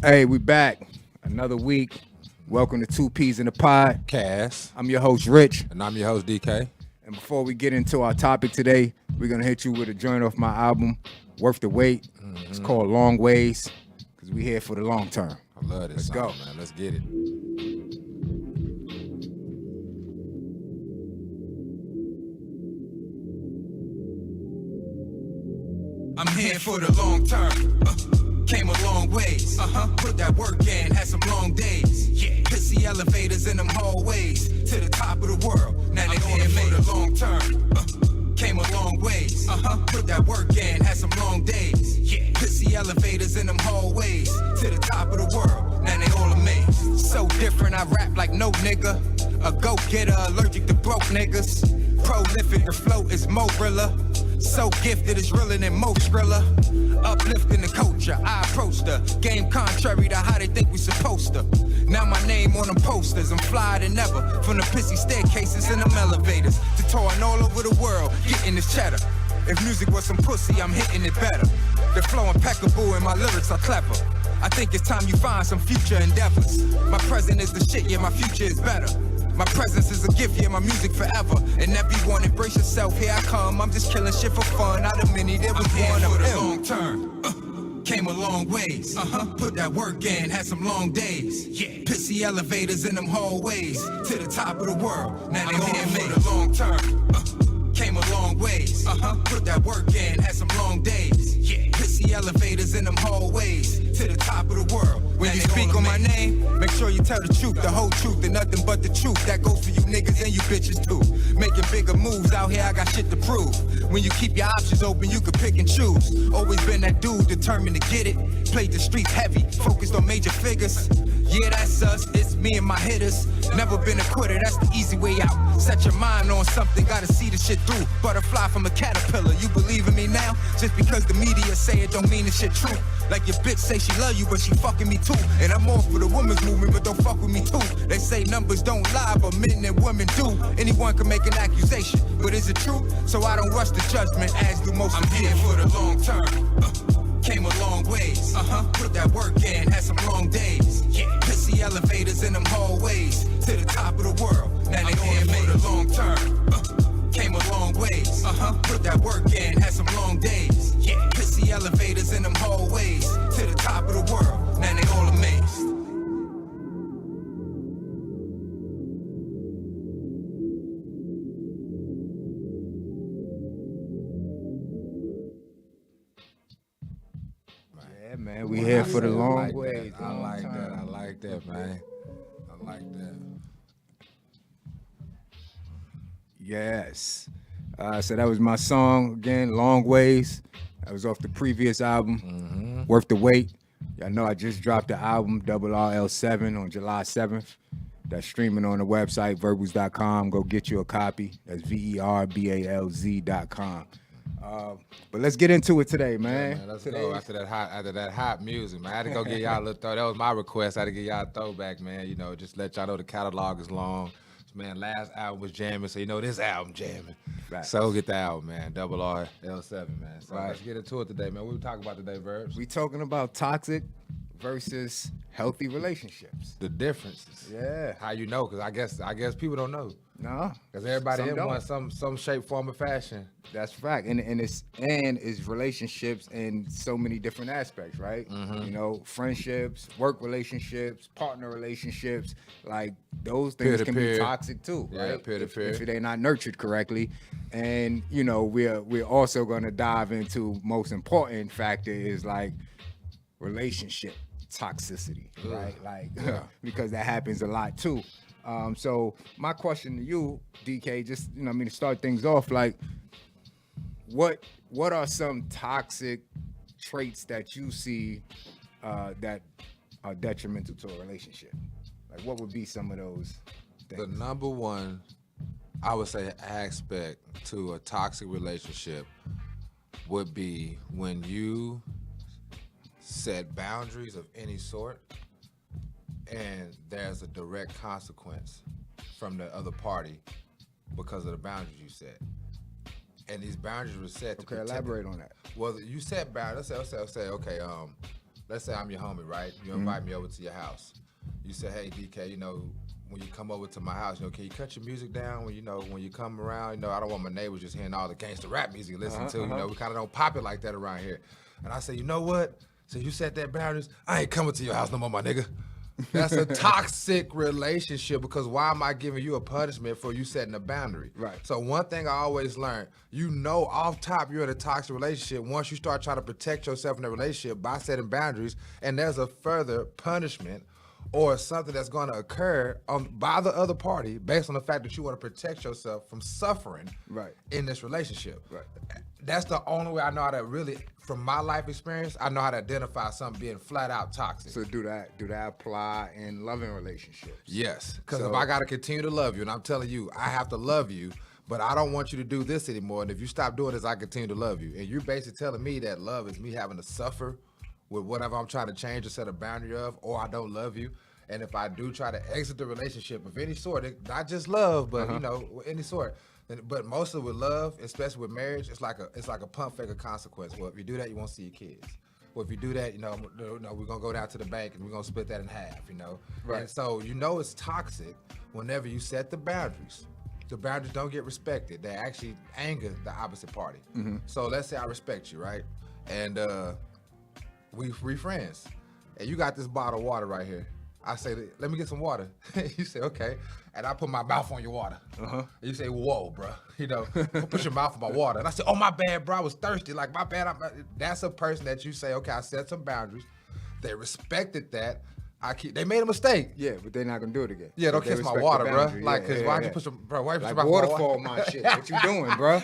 Hey, we back. Another week. Welcome to Two Peas in the Pod. Cass. I'm your host, Rich. And I'm your host, DK. And before we get into our topic today, we're going to hit you with a joint off my album, Worth the Wait. It's called Long Ways, because we here for the long term. I love this Let's song, go. man. Let's get it. I'm here for the long term. Came a long ways. Put that work in, had some long days. Yeah. Pissy elevators in them hallways to the top of the world. Now they on it for the long term. Came a long ways. Put that work in, had some long days. Yeah. Pissy elevators in them hallways to the top of the world. Now they all amazed. So different, I rap like no nigga. A go-getter, allergic to broke niggas. Prolific, the flow is more realer. So gifted, it's realer than most thriller. Uplifting the culture, I approach the game contrary to how they think we supposed to. Now my name on them posters, I'm flyer than ever. From the pissy staircases and them elevators to touring all over the world, getting this cheddar. If music was some pussy, I'm hitting it better. The flow impeccable and my lyrics are clever. I think it's time you find some future endeavors. My present is the shit, yeah, my future is better. My presence is a gift, yeah, my music forever. And everyone embrace yourself, here I come. I'm just killing shit for fun. Out of many, there was one of them. Long term, came a long ways. Put that work in, had some long days. Yeah, pissy elevators in them hallways to the top of the world. Now they here for the long term. Came a long ways. Put that work in, had some long days. Yeah, pissy elevators in them hallways to the top of the world. When you speak on my name, make sure you tell the truth, the whole truth, and nothing but the truth. That goes for you niggas and you bitches too. Making bigger moves out here, I got shit to prove. When you keep your options open, you can pick and choose. Always been that dude, determined to get it. Played the streets heavy, focused on major figures. Yeah, that's us, it's me and my hitters. Never been a quitter, that's the easy way out. Set your mind on something, gotta see the shit through. Butterfly from a caterpillar, you believe in me now? Just because the media say it don't mean the shit true. Like your bitch say she love you, but she fucking me too. And I'm all for the women's movement, but don't fuck with me too. They say numbers don't lie, but men and women do. Anyone can make an accusation, but is it true? So I don't rush the judgment, as do most of you. I'm here for the long term. Came a long ways. Put that work in, had some long days. Yeah, pissy elevators in them hallways to the top of the world. Now they here for the long term. Came a long ways. Put that work in, had some long days. Yeah, pissy elevators in them hallways to the top of the world. Now they all amazed. Yeah, man, we here for the long like ways. I like that. I like that, man. I like that. Yes. So that was my song again, Long Ways. That was off the previous album, Worth the Wait. Y'all know I just dropped the album, RRL7, on July 7th. That's streaming on the website, verbals.com. Go get you a copy. That's VERBALZ.com. But let's get into it today, man. Man, let's go after that hot music, man. I had to go get y'all a little throw. That was my request. I had to get y'all a throwback, man. You know, just let y'all know the catalog is long. Man, last album was jamming, so you know this album jamming. Right. So get the album, man. RRL7, man. So Right. let's get into it today, man. What we talking about today, Verbs? We talking about toxic versus healthy relationships. The differences. Yeah. How you know? Because I guess people don't know. No. Because everybody Some in don't. one some shape, form, or fashion. That's fact, and it's relationships in so many different aspects, right? You know, friendships, work relationships, partner relationships, like those things can be Peer-to-peer. toxic too, Yeah, right? peer-to-peer. If they're not nurtured correctly, and you know, we're also going to dive into most important factor is like relationship toxicity, right? Like because that happens a lot too. So my question to you, DK, just to start things off, like, what are some toxic traits that you see that are detrimental to a relationship? Like, what would be some of those things? The number one, I would say, aspect to a toxic relationship would be when you set boundaries of any sort and there's a direct consequence from the other party because of the boundaries you set. And these boundaries were set to Okay, protect. elaborate on that. Well, you set boundaries. Let's say, okay, let's say I'm your homie, right? You invite me over to your house. You say, hey, DK, you know, when you come over to my house, you know, can you cut your music down when, you know, when you come around? You know, I don't want my neighbors just hearing all the gangster rap music you listen to. You know, we kind of don't pop it like that around here. And I say, you know what? So you set that boundaries, I ain't coming to your house no more, my nigga. That's a toxic relationship because why am I giving you a punishment for you setting a boundary? Right. So one thing I always learn, you know off top you're in a toxic relationship once you start trying to protect yourself in a relationship by setting boundaries, and there's a further punishment or something that's going to occur by the other party based on the fact that you want to protect yourself from suffering in this relationship. Right. That's the only way I know how to really, from my life experience, I know how to identify something being flat out toxic. So do that apply in loving relationships? Yes, because if I got to continue to love you, and I'm telling you, I have to love you, but I don't want you to do this anymore, and if you stop doing this, I continue to love you. And you're basically telling me that love is me having to suffer with whatever I'm trying to change or set a boundary of, or I don't love you. And if I do try to exit the relationship of any sort, not just love, but you know, any sort. But mostly with love, especially with marriage, it's like a pump fake of consequence. Well, if you do that, you won't see your kids. Well, if you do that, you know, we're gonna go down to the bank and we're gonna split that in half, you know. Right. And so you know it's toxic whenever you set the boundaries. The boundaries don't get respected. They actually anger the opposite party. So let's say I respect you, right? And we friends. And you got this bottle of water right here. I say, let me get some water. You say, okay. And I put my mouth on your water. And you say, whoa, bro. You know, put your mouth on my water. And I say, oh, my bad, bro. I was thirsty. Like, my bad. That's a person that you say, okay, I set some boundaries. They respected that. They made a mistake. Yeah, but they're not gonna do it again. Yeah, don't They kiss my respect water, the bro. boundary. Like, Yeah, cause why'd yeah. you put some, bro? Why you put Like your mouth on my waterfall water? my shit. What you doing, bro?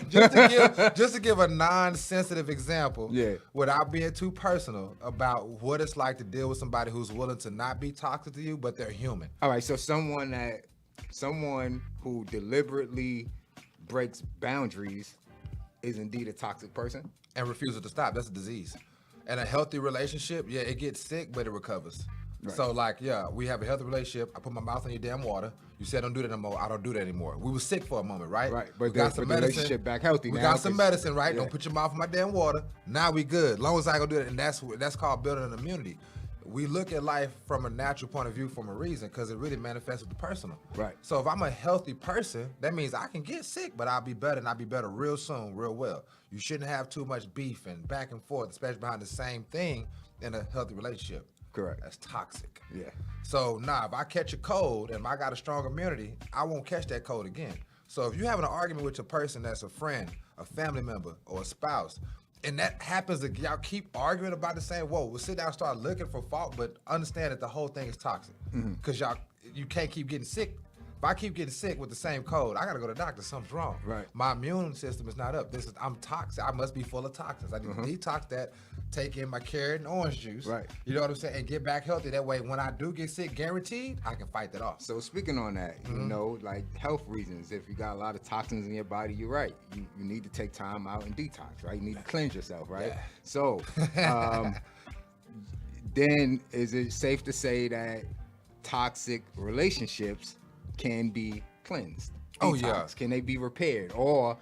just to give a non-sensitive example, Yeah. without being too personal about what it's like to deal with somebody who's willing to not be toxic to you, but they're human. All right, so someone who deliberately breaks boundaries is indeed a toxic person. And refuses to stop. That's a disease. And a healthy relationship, yeah, it gets sick, but it recovers. Right. So, like, yeah, we have a healthy relationship. I put my mouth on your damn water. You said don't do that no more. I don't do that anymore. We were sick for a moment, right? Right, We but got the some medicine. relationship back healthy We now, got some 'cause- medicine, right? yeah. Don't put your mouth on my damn water. Now we good. Long as I ain't gonna do that, and that's called building an immunity. We look at life from a natural point of view for a reason, because it really manifests with the personal. Right. So if I'm a healthy person, that means I can get sick, but I'll be better, and I'll be better real soon, real well. You shouldn't have too much beef and back and forth, especially behind the same thing in a healthy relationship. Correct. That's toxic. Yeah. So if I catch a cold and I got a strong immunity, I won't catch that cold again. So if you're having an argument with a person that's a friend, a family member, or a spouse, and that happens to y'all keep arguing about the same, we'll sit down and start looking for fault, but understand that the whole thing is toxic. Because you can't keep getting sick. If I keep getting sick with the same cold, I gotta go to the doctor. Something's wrong. Right. My immune system is not up. I'm toxic. I must be full of toxins. I need to detox that, take in my carrot and orange juice. Right. You know what I'm saying? And get back healthy. That way, when I do get sick, guaranteed, I can fight that off. So speaking on that, you know, like health reasons, if you got a lot of toxins in your body, you're right. You need to take time out and detox, right? You need to cleanse yourself, right? Yeah. So then is it safe to say that toxic relationships can be cleansed? Oh, Detox? yeah. Can they be repaired? Or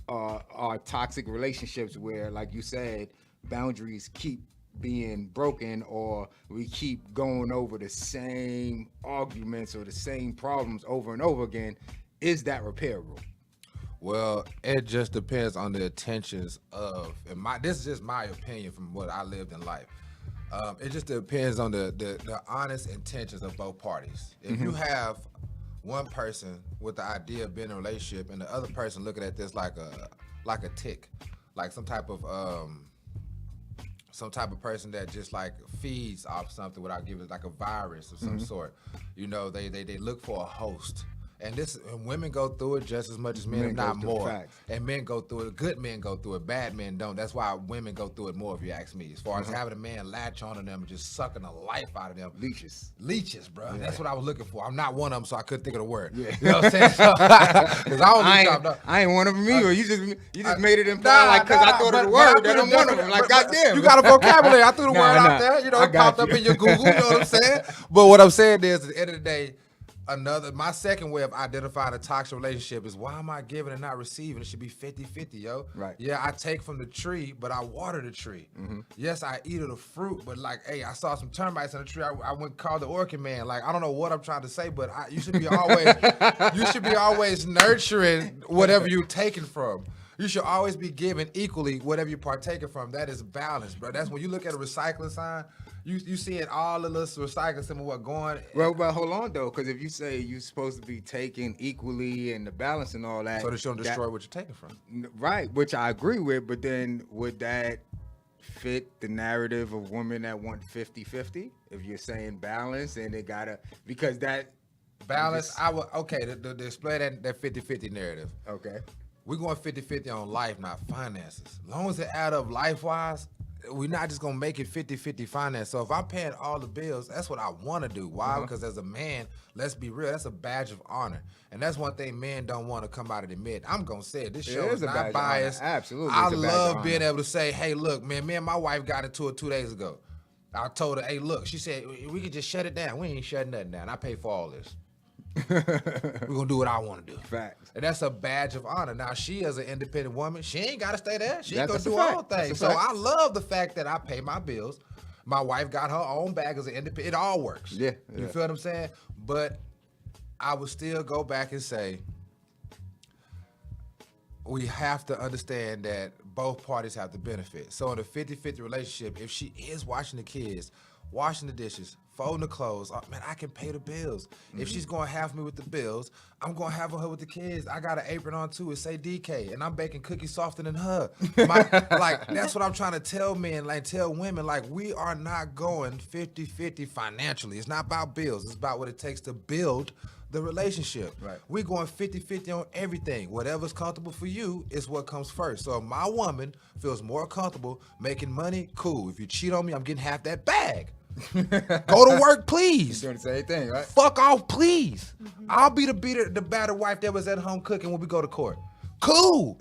are toxic relationships where, like you said, boundaries keep being broken, or we keep going over the same arguments or the same problems over and over again? Is that repairable? Well, it just depends on the intentions of, and this is just my opinion from what I lived in life. It just depends on the honest intentions of both parties. If you have one person with the idea of being in a relationship and the other person looking at this like a tick, like some type of person that just like feeds off something without giving it, like a virus of some sort. You know, they look for a host. And women go through it just as much as men, Men if go not through it, more. facts. And men go through it. Good men go through it. Bad men don't. That's why women go through it more, if you ask me. As far as having a man latch onto them and just sucking the life out of them. Leeches. Leeches, bro. That's what I was looking for. I'm not one of them, so I couldn't think of the word. Yeah. You know what I'm saying? 'Cause I ain't one of them either. You just made it imply like because I thought of the word that I'm one of them. Like, goddamn. You got a vocabulary. I threw the Nah, word nah. out there. You know, I it popped got up you. in your Google. You know what I'm saying? But what I'm saying is, at the end of the day, my second way of identifying a toxic relationship is, why am I giving and not receiving? It should be 50-50, yo. Right. Yeah, I take from the tree, but I water the tree. Yes, I eat of the fruit, but like, hey, I saw some termites in the tree. I went and called the orchid man. Like, I don't know what I'm trying to say, but you should be always nurturing whatever you're taking from. You should always be giving equally whatever you're partaking from. That is balance, bro. That's when you look at a recycling sign, you see it all of this recycling symbol what going. Well, but hold on though, because if you say you're supposed to be taking equally and the balance and all that, So that you don't destroy what you're taking from. right? Which I agree with, but then would that fit the narrative of women that want 50-50? If you're saying balance and it gotta, because that Balance, to display that 50-50 narrative. okay. We're going 50-50 on life, not finances. As long as it add up life-wise, we're not just going to make it 50-50 finance. So if I'm paying all the bills, that's what I want to do. Why? Because as a man, let's be real, that's a badge of honor. And that's one thing men don't want to come out and admit. I'm going to say it. This show is a badge not of biased. honor. Absolutely, I it's a badge of love being honor. able to say, hey, look, man, me and my wife got into it 2 days ago. I told her, hey, look, she said, we could just shut it down. We ain't shutting nothing down. I pay for all this. We're gonna do what I want to do. Facts. And that's a badge of honor. Now, she as an independent woman, she ain't gotta stay there. She That's gonna a do fact. her own That's thing. a So fact. I love the fact that I pay my bills. My wife got her own bag as an independent. It all works. Yeah, You yeah. feel what I'm saying? But I would still go back and say, we have to understand that both parties have to benefit. So in a 50-50 relationship, if she is watching the kids, washing the dishes, folding the clothes, man, I can pay the bills. If she's going to have me with the bills, I'm going to have her with the kids. I got an apron on too. It say DK, and I'm baking cookies softer than her. Like, that's what I'm trying to tell men, like tell women, like, we are not going 50-50 financially. It's not about bills. It's about what it takes to build the relationship. Right. We're going 50-50 on everything. Whatever's comfortable for you is what comes first. So if my woman feels more comfortable making money, cool. If you cheat on me, I'm getting half that bag. Go to work, please. You're doing the same thing, right? Fuck off, please. I'll be the battered wife that was at home cooking when we go to court. Cool.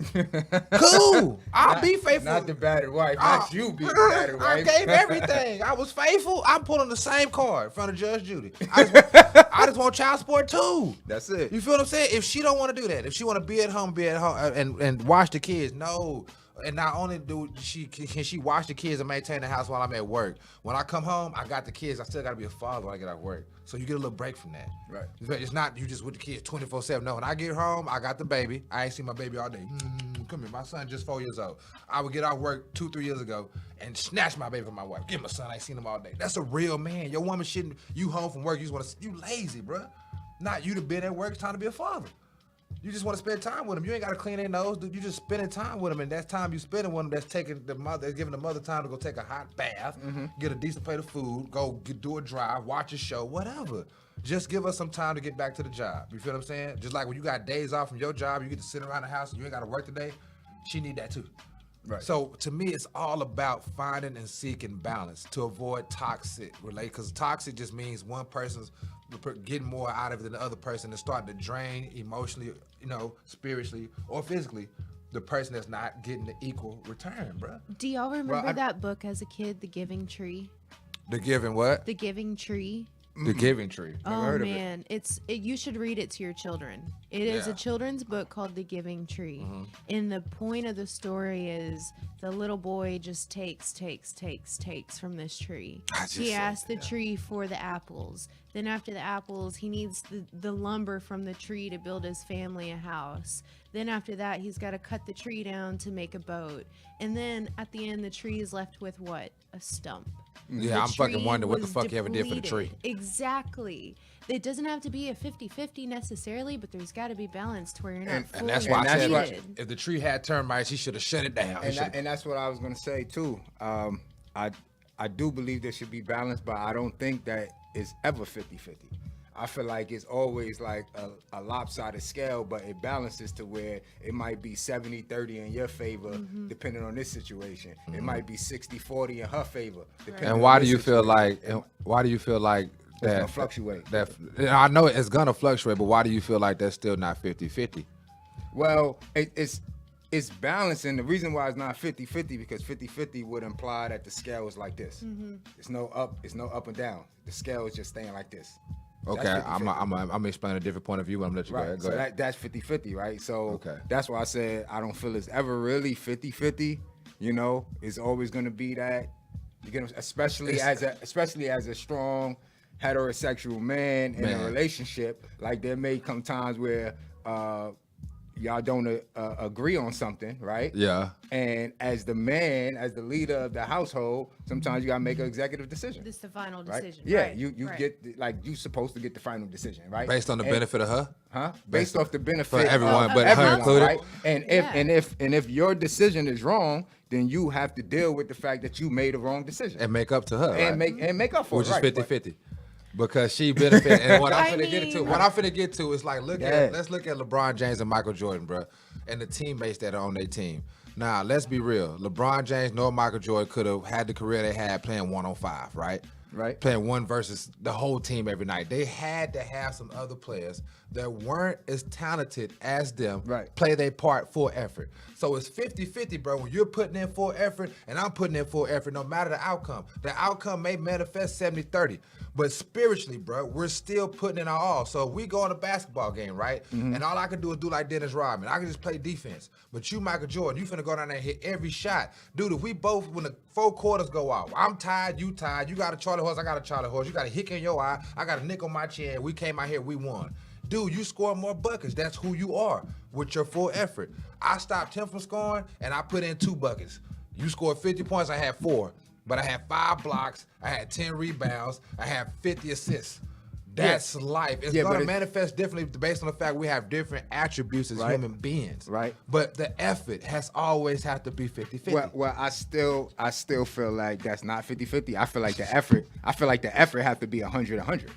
Cool. I'll be faithful. Not the battered wife, not you be the battered I wife. gave everything. I was faithful. I'm pulling the same card in front of Judge Judy. I just want child support too. That's it. You feel what I'm saying? If she don't want to do that, if she want to be at home and watch the kids, no. And not only can she watch the kids and maintain the house while I'm at work. When I come home, I got the kids. I still got to be a father when I get out of work. So you get a little break from that. Right. It's not you just with the kids 24/7. No, when I get home, I got the baby. I ain't seen my baby all day. Come here, my son just 4 years old. I would get out of work 2-3 years ago and snatch my baby from my wife. Give my son. I ain't seen him all day. That's a real man. Your woman shouldn't. You home from work. You just want to. You lazy, bruh. Not you to be at work. It's time to be a father. You just want to spend time with them. You ain't got to clean their nose. You just spending time with them, and that's time you spending with them. That's taking the mother, that's giving the mother time to go take a hot bath, get a decent plate of food, do a drive, watch a show, whatever. Just give us some time to get back to the job. You feel what I'm saying? Just like when you got days off from your job, you get to sit around the house and you ain't got to work today. She need that too. Right. So to me, it's all about finding and seeking balance to avoid toxic because toxic just means one person's getting more out of it than the other person and starting to drain emotionally, spiritually or physically the person that's not getting the equal return, bro. Do y'all remember I- that book as a kid, The Giving Tree? The giving what? The Giving Tree. The giving tree. Oh heard of it. man, you should read it to your children. It is Yeah. a children's book called The Giving Tree. And the point of the story is the little boy just takes from this tree. I just He said asks the tree for the apples. Then after the apples, he needs the lumber from the tree to build his family a house. Then after that, he's got to cut the tree down to make a boat. And then at the end, the tree is left with what? A stump. Yeah, The I'm fucking tree wondering what the was fuck you ever did for the tree. depleted. Exactly. It doesn't have to be a 50-50 necessarily, but there's got to be balance to where you're not And fully And that's why I said, depleted. if the tree had termites, he should have shut it down. And that's what I was gonna say too. I do believe there should be balance, but I don't think that it's ever 50-50. I feel like it's always like a lopsided scale, but it balances to where it might be 70-30 in your favor, depending on this situation. It might be 60-40 in her favor, depending And on why do this you feel situation. like? Why do you feel like that? gonna fluctuate. That I know it's gonna fluctuate, but why do you feel like that's still not 50-50? Well, it's balanced, and the reason why it's not 50-50 because 50-50 would imply that the scale is like this. It's no up and down. The scale is just staying like this. Okay, I'm gonna explain a different point of view. I'm gonna let you go Right. ahead. So that's 50-50, right? So Okay. that's why I said I don't feel it's ever really 50-50. You know, it's always gonna be that. You get, especially as a strong heterosexual man in a relationship. Like there may come times where y'all don't agree on something, right? Yeah. And as the man, as the leader of the household, sometimes you gotta make an executive decision. This is the final Right? decision. Yeah, right, you right. get like you supposed to get the final decision, right? Based on the And- benefit of her. Huh? Based off the benefit For everyone, of but her everyone, included. right? And if Yeah. and if your decision is wrong, then you have to deal with the fact that you made a wrong decision And make up to her. and right? make up for Which it, right? is 50-50. Because she benefit. And what I'm I finna get to, mean- what I'm finna get to is like, Yeah. let's look at LeBron James and Michael Jordan, bro, and the teammates that are on their team. Now, let's be real. LeBron James nor Michael Jordan could have had the career they had playing 1-on-5, right? Right. Playing one versus the whole team every night. They had to have some other players that weren't as talented as them Right. play their part full effort. So it's 50-50, bro. When you're putting in full effort and I'm putting in full effort, no matter the outcome. The outcome may manifest 70-30. But spiritually, bro, we're still putting in our all. So if we go on a basketball game, right? And all I can do is do like Dennis Rodman. I can just play defense. But you, Michael Jordan, you finna go down there and hit every shot. Dude, if we both, when the 4 quarters go out, I'm tired, you tired, you got a Charlie horse, I got a Charlie horse, you got a hick in your eye, I got a nick on my chin, we came out here, we won. Dude, you score more buckets. That's who you are with your full effort. I stopped him from scoring, and I put in 2 buckets. You scored 50 points, I had 4. But I had 5 blocks, I had 10 rebounds, I had 50 assists. That's life. It's Yeah, but gonna it's- manifest differently based on the fact we have different attributes as Right. human beings. Right. But the effort has always had to be 50-50. Well, I still feel like that's not 50-50. I feel like the effort has to be 100-100.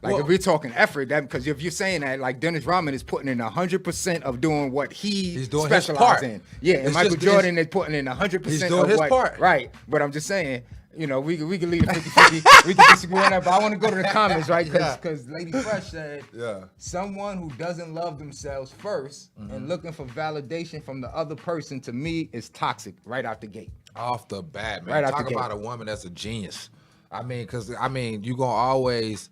Like Well- if we're talking effort, that because if you're saying that, like Dennis Rodman is putting in 100% of doing what He's doing his specializes part. in. Yeah, and It's Michael just- Jordan is putting in 100% He's doing of his what, part. Right. But I'm just saying, you know, we can leave it 50-50. We can disagree on that, but I want to go to the comments, right? Because Lady Fresh said, Yeah. someone who doesn't love themselves 1st and looking for validation from the other person, to me, is toxic right out the gate. Off the bat, man. Right out Talk the gate. about a woman that's a genius. I mean, you gonna always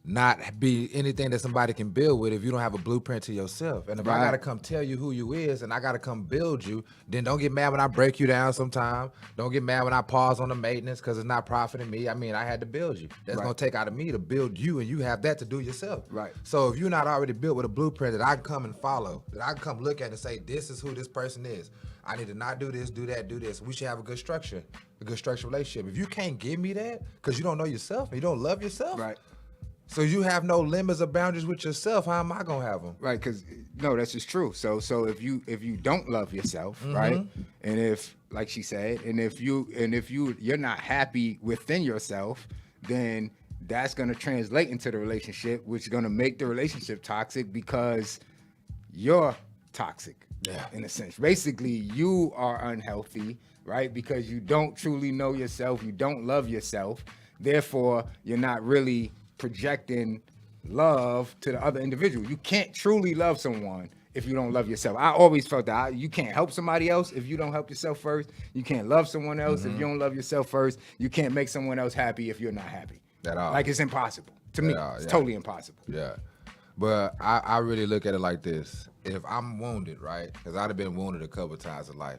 not be anything that somebody can build with if you don't have a blueprint to yourself. And if I Right. gotta come tell you who you is and I gotta come build you, then don't get mad when I break you down sometime. Don't get mad when I pause on the maintenance because it's not profiting me. I mean, I had to build you. That's Right. gonna take out of me to build you, and you have that to do yourself. Right. So if you're not already built with a blueprint that I can come and follow, that I can come look at and say, this is who this person is. I need to not do this, do that, do this. We should have a good structure relationship. If you can't give me that because you don't know yourself and you don't love yourself, Right. so you have no limits or boundaries with yourself, how am I gonna have them? Right, because no, that's just true. So if you don't love yourself, right, and if, like she said, and if you're not happy within yourself, then that's gonna translate into the relationship, which is gonna make the relationship toxic because you're toxic. Yeah. In a sense, basically, you are unhealthy, right? Because you don't truly know yourself, you don't love yourself. Therefore, you're not really projecting love to the other individual. You can't truly love someone if you don't love yourself. I always felt that you can't help somebody else if you don't help yourself first. You can't love someone else if you don't love yourself first. You can't make someone else happy if you're not happy. At all. Like it's impossible. To me, Yeah, it's yeah. totally impossible. Yeah. But I really look at it like this. If I'm wounded, right? Because I'd have been wounded a couple times in life.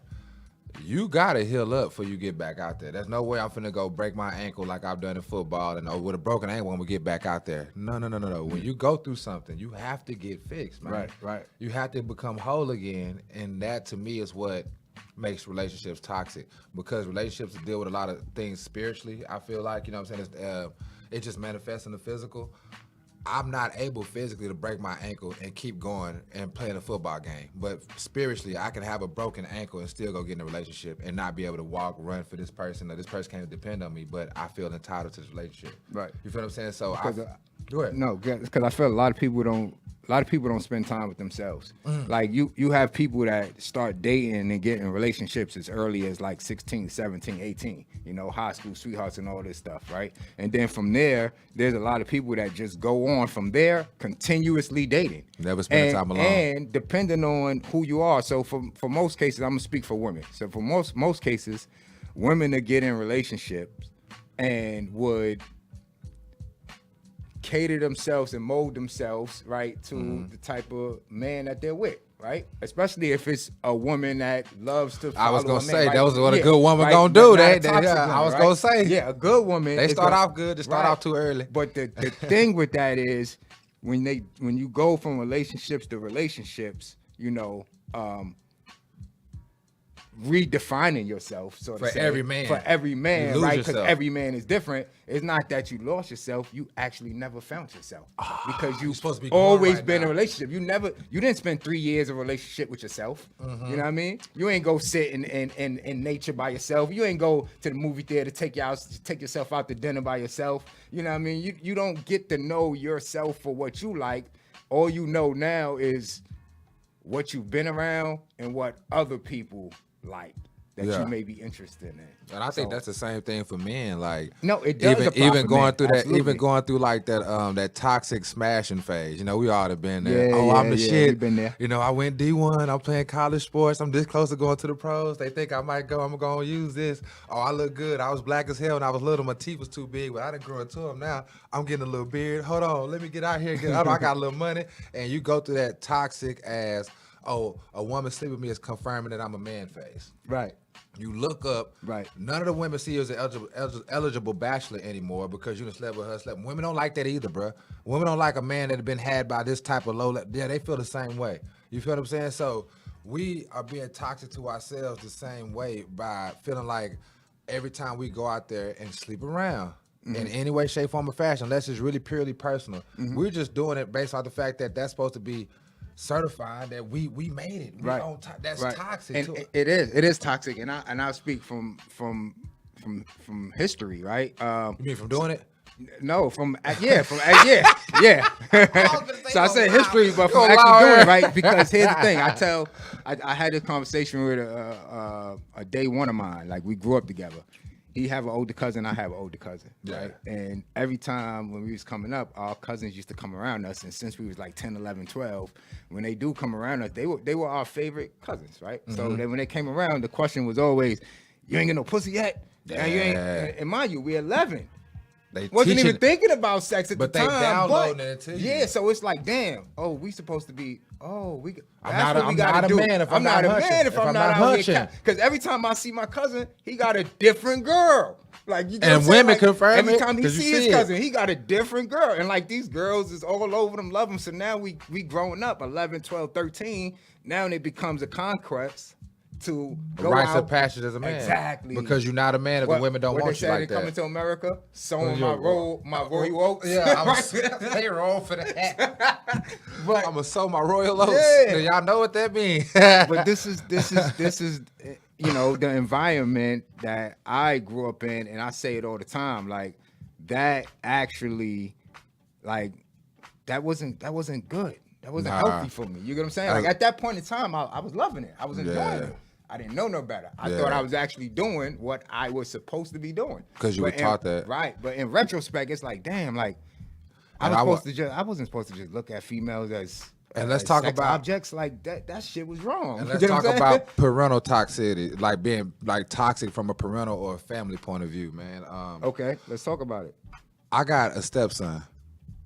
You gotta heal up before you get back out there. There's no way I'm finna go break my ankle like I've done in football and with a broken ankle I'm gonna get back out there. No. When you go through something, you have to get fixed, man. Right. You have to become whole again, and that to me is what makes relationships toxic. Because relationships deal with a lot of things spiritually. I feel like, you know what I'm saying? It just manifests in the physical. I'm not able physically to break my ankle and keep going and playing a football game. But spiritually, I can have a broken ankle and still go get in a relationship and not be able to walk, run for this person, or this person can't depend on me, but I feel entitled to this relationship. Right. You feel what I'm saying? So Go ahead. No, because I feel a lot of people don't spend time with themselves. Like you have people that start dating and get in relationships as early as like 16, 17, 18, you know, high school sweethearts and all this stuff, right? And then from there's a lot of people that just go on from there continuously dating. Never spend time alone. And depending on who you are. So for most cases, I'm gonna speak for women. So for most cases, women that get in relationships and would cater themselves and mold themselves, right, to Mm-hmm. the type of man that they're with, right? Especially if it's a woman that loves to. I was follow gonna a man, say, right? that was what a Yeah, good woman right? gonna do. Not a They- toxic yeah, woman, I was right? gonna say. yeah, a good woman. They is start gonna- off good. They start right. off too early. But the thing with that is when you go from relationships to relationships, redefining yourself so to For say, every man. for every You man, lose right? Because yourself. every man is different. It's not that you lost yourself, you actually never found yourself because you're you've supposed to be growing always right been in now. a relationship. You didn't spend 3 years of a relationship with yourself. Mm-hmm. You know what I mean? You ain't go sit in nature by yourself. You ain't go to the movie theater, take yourself out to dinner by yourself. You know what I mean? You don't get to know yourself for what you like. All you know now is what you've been around and what other people like that Yeah. you may be interested in. And I think So- that's the same thing for men. Like, No, it does apply even for going men, through that, absolutely. even going through like that toxic smashing phase. We all have been there. Yeah, Oh, I'm yeah, the yeah, shit. we've been there. I went D1. I'm playing college sports. I'm this close to going to the pros. They think I might go. I'm gonna use this. Oh, I look good. I was black as hell when I was little. My teeth was too big, but I done grew into them now. I'm getting a little beard. Hold on, let me get out here. I got a little money. And you go through that toxic ass. Oh, a woman sleep with me is confirming that I'm a man phase. Right. You look up, Right. None of the women see you as an eligible bachelor anymore because you done slept with her. Women don't like that either, bro. Women don't like a man that have been had by this type of yeah, they feel the same way. You feel what I'm saying? So we are being toxic to ourselves the same way by feeling like every time we go out there and sleep around in any way, shape, form, or fashion, unless it's really purely personal, we're just doing it based on the fact that that's supposed to be certified that we made it. We Right. That's Right. toxic. And too. it is toxic, and I speak from history, right? You mean from doing it? No, yeah. So I say history, but from Go actually loud. doing it, right? Because here's the thing: I had this conversation with a day one of mine. Like we grew up together. He have an older cousin, I have an older cousin, right? And every time when we was coming up, our cousins used to come around us. And since we was like 10, 11, 12, when they do come around us, they were our favorite cousins, right? So then when they came around, the question was always, you ain't get no pussy yet? And you ain't, Yeah. and mind you, we're 11. They Wasn't teaching- even thinking about sex at But the they time. downloading but, it to you. Yeah, so it's like, damn. Oh, we supposed to be. Oh, we. I'm That's not what a- we I'm gotta not a do. man if I'm not a hunching. man if I'm not out here. hunching. Because every time I see my cousin, he got a different girl. Like you. Know And what I'm saying? women Like, confirm every it, time he 'cause you see his see it. cousin, he got a different girl. And like these girls is all over them, love them. So now we growing up, 11, 12, 13. Now it becomes a conquest to go rites out. of passage as a man. Exactly. Because you're not a man if the women don't what want they you said like in Coming that. to America, sowing Your- my royal oats. They roll for that. But I'm gonna sow my royal oats. Yeah. Do y'all know what that means? but this is the environment that I grew up in, and I say it all the time. Like that actually, like that wasn't good. That wasn't Nah. healthy for me. You get what I'm saying? Like at that point in time, I was loving it. I was enjoying Yeah. it. I didn't know no better. I Yeah. thought I was actually doing what I was supposed to be doing. 'Cause you But were taught that. Right. But in retrospect, it's like, damn, like And I wasn't supposed to just look at females as And let's as talk sex about- objects like that. That shit was wrong. And You let's get what talk I'm saying? about parental toxicity, like being like toxic from a parental or a family point of view, man. Okay, let's talk about it. I got a stepson.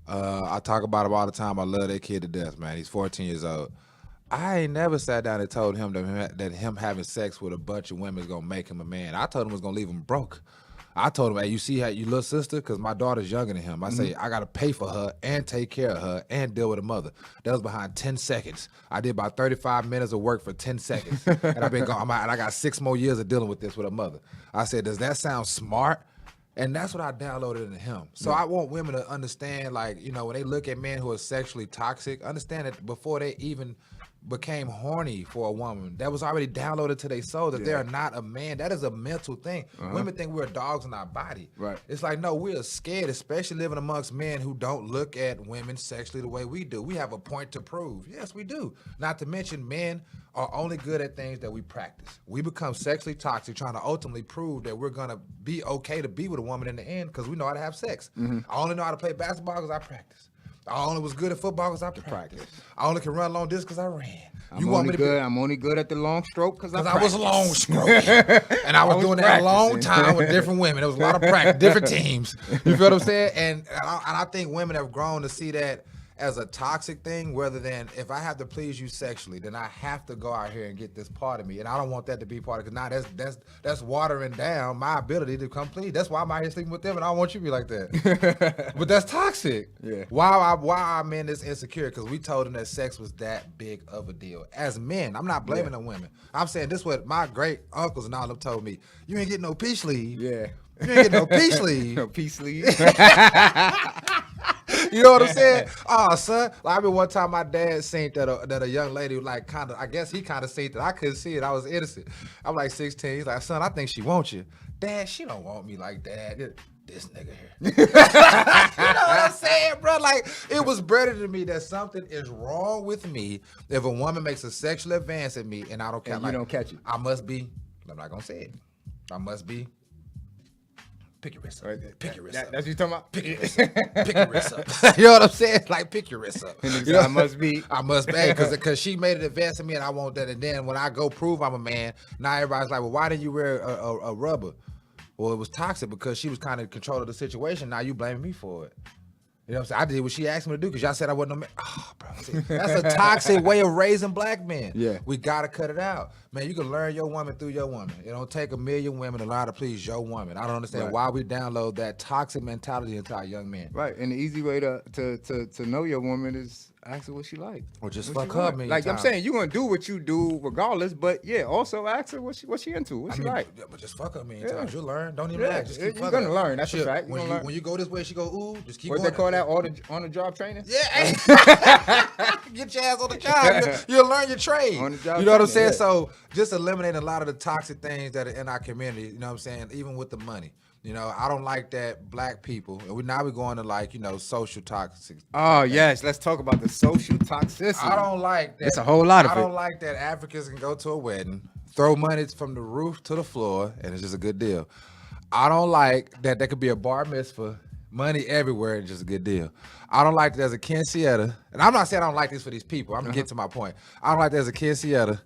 I talk about him all the time. I love that kid to death, man. He's 14 years old. I ain't never sat down and told him that him having sex with a bunch of women is gonna make him a man. I told him it was gonna leave him broke. I told him, hey, you see how your little sister? Because my daughter's younger than him. I say, I got to pay for her and take care of her and deal with her mother. That was behind 10 seconds. I did about 35 minutes of work for 10 seconds. And I've been gone. And I got 6 more years of dealing with this with her mother. I said, does that sound smart? And that's what I downloaded into him. So I want women to understand, like, when they look at men who are sexually toxic, understand that before they even became horny for a woman, that was already downloaded to their soul that they are not a man. That is a mental thing. Women think we're dogs in our body. Right. It's like, no, we're scared, especially living amongst men who don't look at women sexually the way we do. We have a point to prove. Yes, we do. Not to mention, men are only good at things that we practice. We become sexually toxic trying to ultimately prove that we're going to be okay to be with a woman in the end because we know how to have sex. I only know how to play basketball because I practice. I only was good at football because I practiced. I only can run long distance because I ran. I'm only good at the long stroke because I was long stroke. And I was doing that a long time with different women. There was a lot of practice, different teams. You feel what I'm saying? And I think women have grown to see that as a toxic thing, rather than if I have to please you sexually, then I have to go out here and get this part of me, and I don't want that to be part of it. Because now that's watering down my ability to come please. That's why I'm out here sleeping with them, and I don't want you to be like that. But that's toxic. Yeah. Why are men this insecure? Because we told them that sex was that big of a deal. As men, I'm not blaming the women. I'm saying this is what my great uncles and all them told me. You ain't getting no peace leave. Yeah. You ain't getting no peace leave. No peace leave. You know what I'm saying? Oh, son. Like, I remember one time my dad seen that a young lady, like, kind of, I guess he kind of seen that. I couldn't see it. I was innocent. I'm like 16. He's like, son, I think she wants you. Dad, she don't want me like that. This nigga here. You know what I'm saying, bro? Like, it was better to me that something is wrong with me if a woman makes a sexual advance at me and I don't catch And you don't catch it. I must be, I'm not going to say it. I must be. Pick your wrist up. Pick your wrist up. That's what you talking about? Pick your wrist up. Pick your wrist up. You know what I'm saying? Like, pick your wrist up. You know, I must be. I must be. Because she made an advance to me and I want that. And then when I go prove I'm a man, now everybody's like, well, why didn't you wear a rubber? Well, it was toxic because she was kind of in control of the situation. Now you blaming me for it. You know what I'm saying? I did what she asked me to do because y'all said I wasn't a man. Oh, bro. See, that's a toxic way of raising black men. Yeah. We got to cut it out. Man, you can learn your woman through your woman. It don't take a million women to learn how to please your woman. I don't understand why we download that toxic mentality into our young men. Right, and the easy way to know your woman is ask her what she like. Or just What fuck she her want. many Like I'm times. saying, you gonna do what you do regardless, but yeah, also ask her what she into, what she like. Yeah, but just fuck her many Yeah. times. You'll learn. Don't even Yeah, ask. Just keep you're fucking gonna her. learn. That's a Shit, fact. You When gonna you, learn. when you go this way, she go, ooh, just keep What going. they call that on the job training? Yeah, get your ass on the job. You'll learn your trade. On the job You know what I'm training, saying? yeah. So just eliminate a lot of the toxic things that are in our community. You know what I'm saying? Even with the money. You know, I don't like that black people. And now we're going to like, social toxic. Oh yes, let's talk about the social toxicity. I don't like that. It's a whole lot of I it. don't like that Africans can go to a wedding, throw money from the roof to the floor, and it's just a good deal. I don't like that there could be a bar mitzvah, money everywhere, and just a good deal. I don't like that there's a quinceañera, and I'm not saying I don't like this for these people. I'm gonna get to my point. I don't like there's a quinceañera,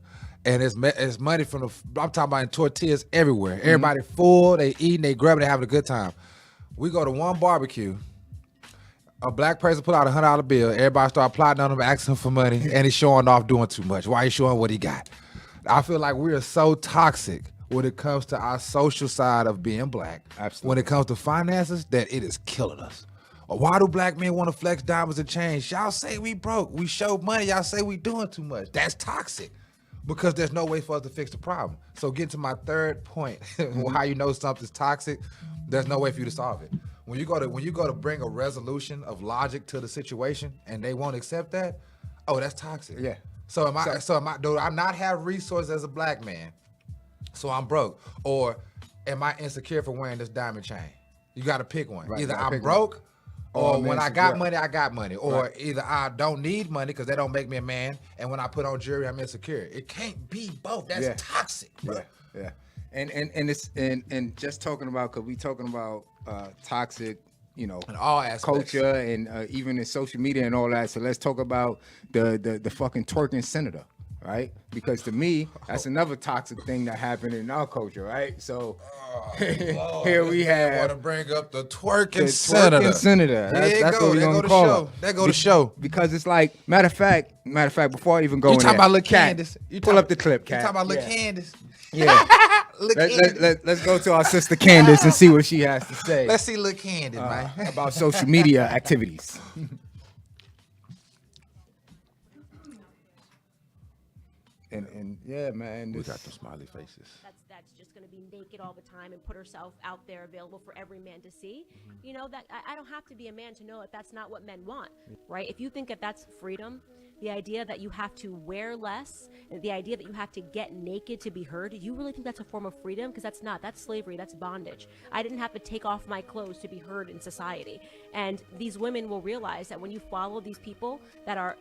and it's money from I'm talking about in tortillas everywhere. Everybody full, they eating, they grubbing, they having a good time. We go to one barbecue. A black person put out $100 bill. Everybody start plotting on him, asking him for money, and he's showing off doing too much. Why he showing what he got? I feel like we are so toxic when it comes to our social side of being black. Absolutely. When it comes to finances, that it is killing us. Why do black men want to flex diamonds and chains? Y'all say we broke. We show money. Y'all say we doing too much. That's toxic. Because there's no way for us to fix the problem. So getting to my third point, how you know something's toxic, there's no way for you to solve it. When you go to bring a resolution of logic to the situation and they won't accept that, oh, that's toxic. Yeah. So do I not have resources as a black man? So I'm broke. Or am I insecure for wearing this diamond chain? You gotta pick one. Right, Either gotta I'm pick broke, or I'm when I got insecure. money, I got money. Or Right. either I don't need money because they don't make me a man, and when I put on jewelry, I'm insecure. It can't be both. That's Yeah. toxic, bro. Yeah. And just talking about, because we talking about toxic, In all aspects. culture and even in social media and all that. So let's talk about the fucking twerking senator, right? Because to me, that's another toxic thing that happened in our culture, right? So here we Want to have bring up the the twerking senator. twerking senator. That's what we're There gonna go the call show. her. There go the show. Because it's like, matter of fact, before I even go You in talking there, about Lil Cat, Candace? You pull talking- up the clip, Cat. You talking about Lil Yeah. Candace? Yeah. Lil Candace. Let's go to our sister Candace and see what she has to say Let's see Lil Candace, man. about social media activities. And yeah, man, We this, got the smiley faces. That's just going to be naked all the time and put herself out there available for every man to see. You know, that I don't have to be a man to know that that's not what men want, right? If you think that that's freedom, the idea that you have to wear less, and the idea that you have to get naked to be heard, you really think that's a form of freedom? Because that's not. That's slavery. That's bondage. I didn't have to take off my clothes to be heard in society. And these women will realize that when you follow these people that are,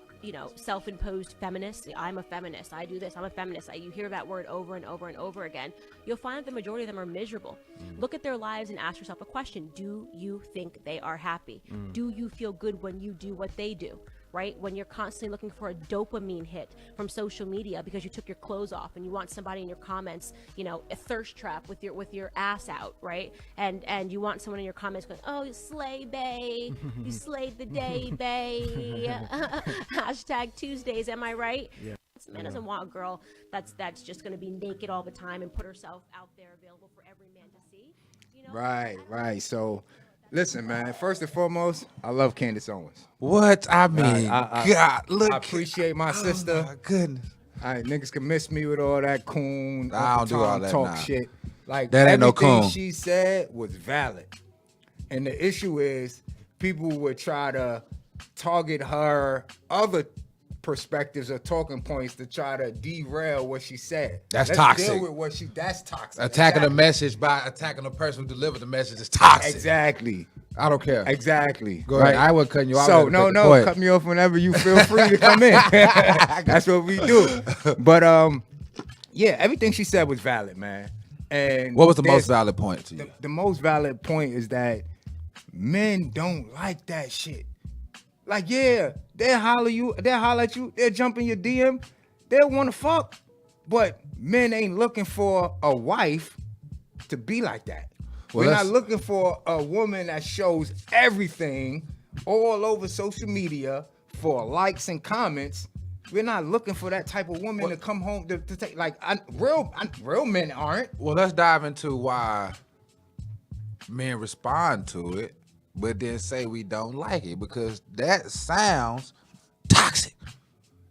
self-imposed feminists, I'm a feminist, I do this, I'm a feminist, you hear that word over and over and over again. you'll find that the majority of them are miserable. Look at their lives and ask yourself a question. Do you think they are happy? Do you feel good when you do what they do? Right? When you're constantly looking for a dopamine hit from social media because you took your clothes off and you want somebody in your comments, a thirst trap with your ass out, right? And you want someone in your comments going, "Oh, you slay, bae. You slayed the day, bae." Hashtag Tuesdays, am I right? Yeah. This man doesn't want a girl that's just going to be naked all the time and put herself out there available for every man to see. Right. So, listen, man. First and foremost, I love Candace Owens. What? I mean, God, look. I appreciate my sister. Oh my goodness. All right, niggas can miss me with all that coon, I don't do all that talk now. shit. Like That ain't no everything coon. she said was valid, and the issue is people would try to target her other perspectives or talking points to try to derail what she said. That's Let's toxic. Deal with what that's toxic. Attacking the message by attacking the person who delivered the message is toxic. Exactly. I don't care. Exactly. Go ahead. I wasn't cutting you off. So Go no, ahead. cut me off whenever you feel free to come in. That's what we do. But yeah, everything she said was valid, man. And What was the most there's- valid point to you? The most valid point is that men don't like that shit. Like, yeah, they'll holler at you, they'll jump in your DM, they'll want to fuck. But men ain't looking for a wife to be like that. Well, We're not that's- looking for a woman that shows everything all over social media for likes and comments. We're not looking for that type of woman to come home to take, like, real men aren't. Well, let's dive into why men respond to it, but then say we don't like it, because that sounds toxic.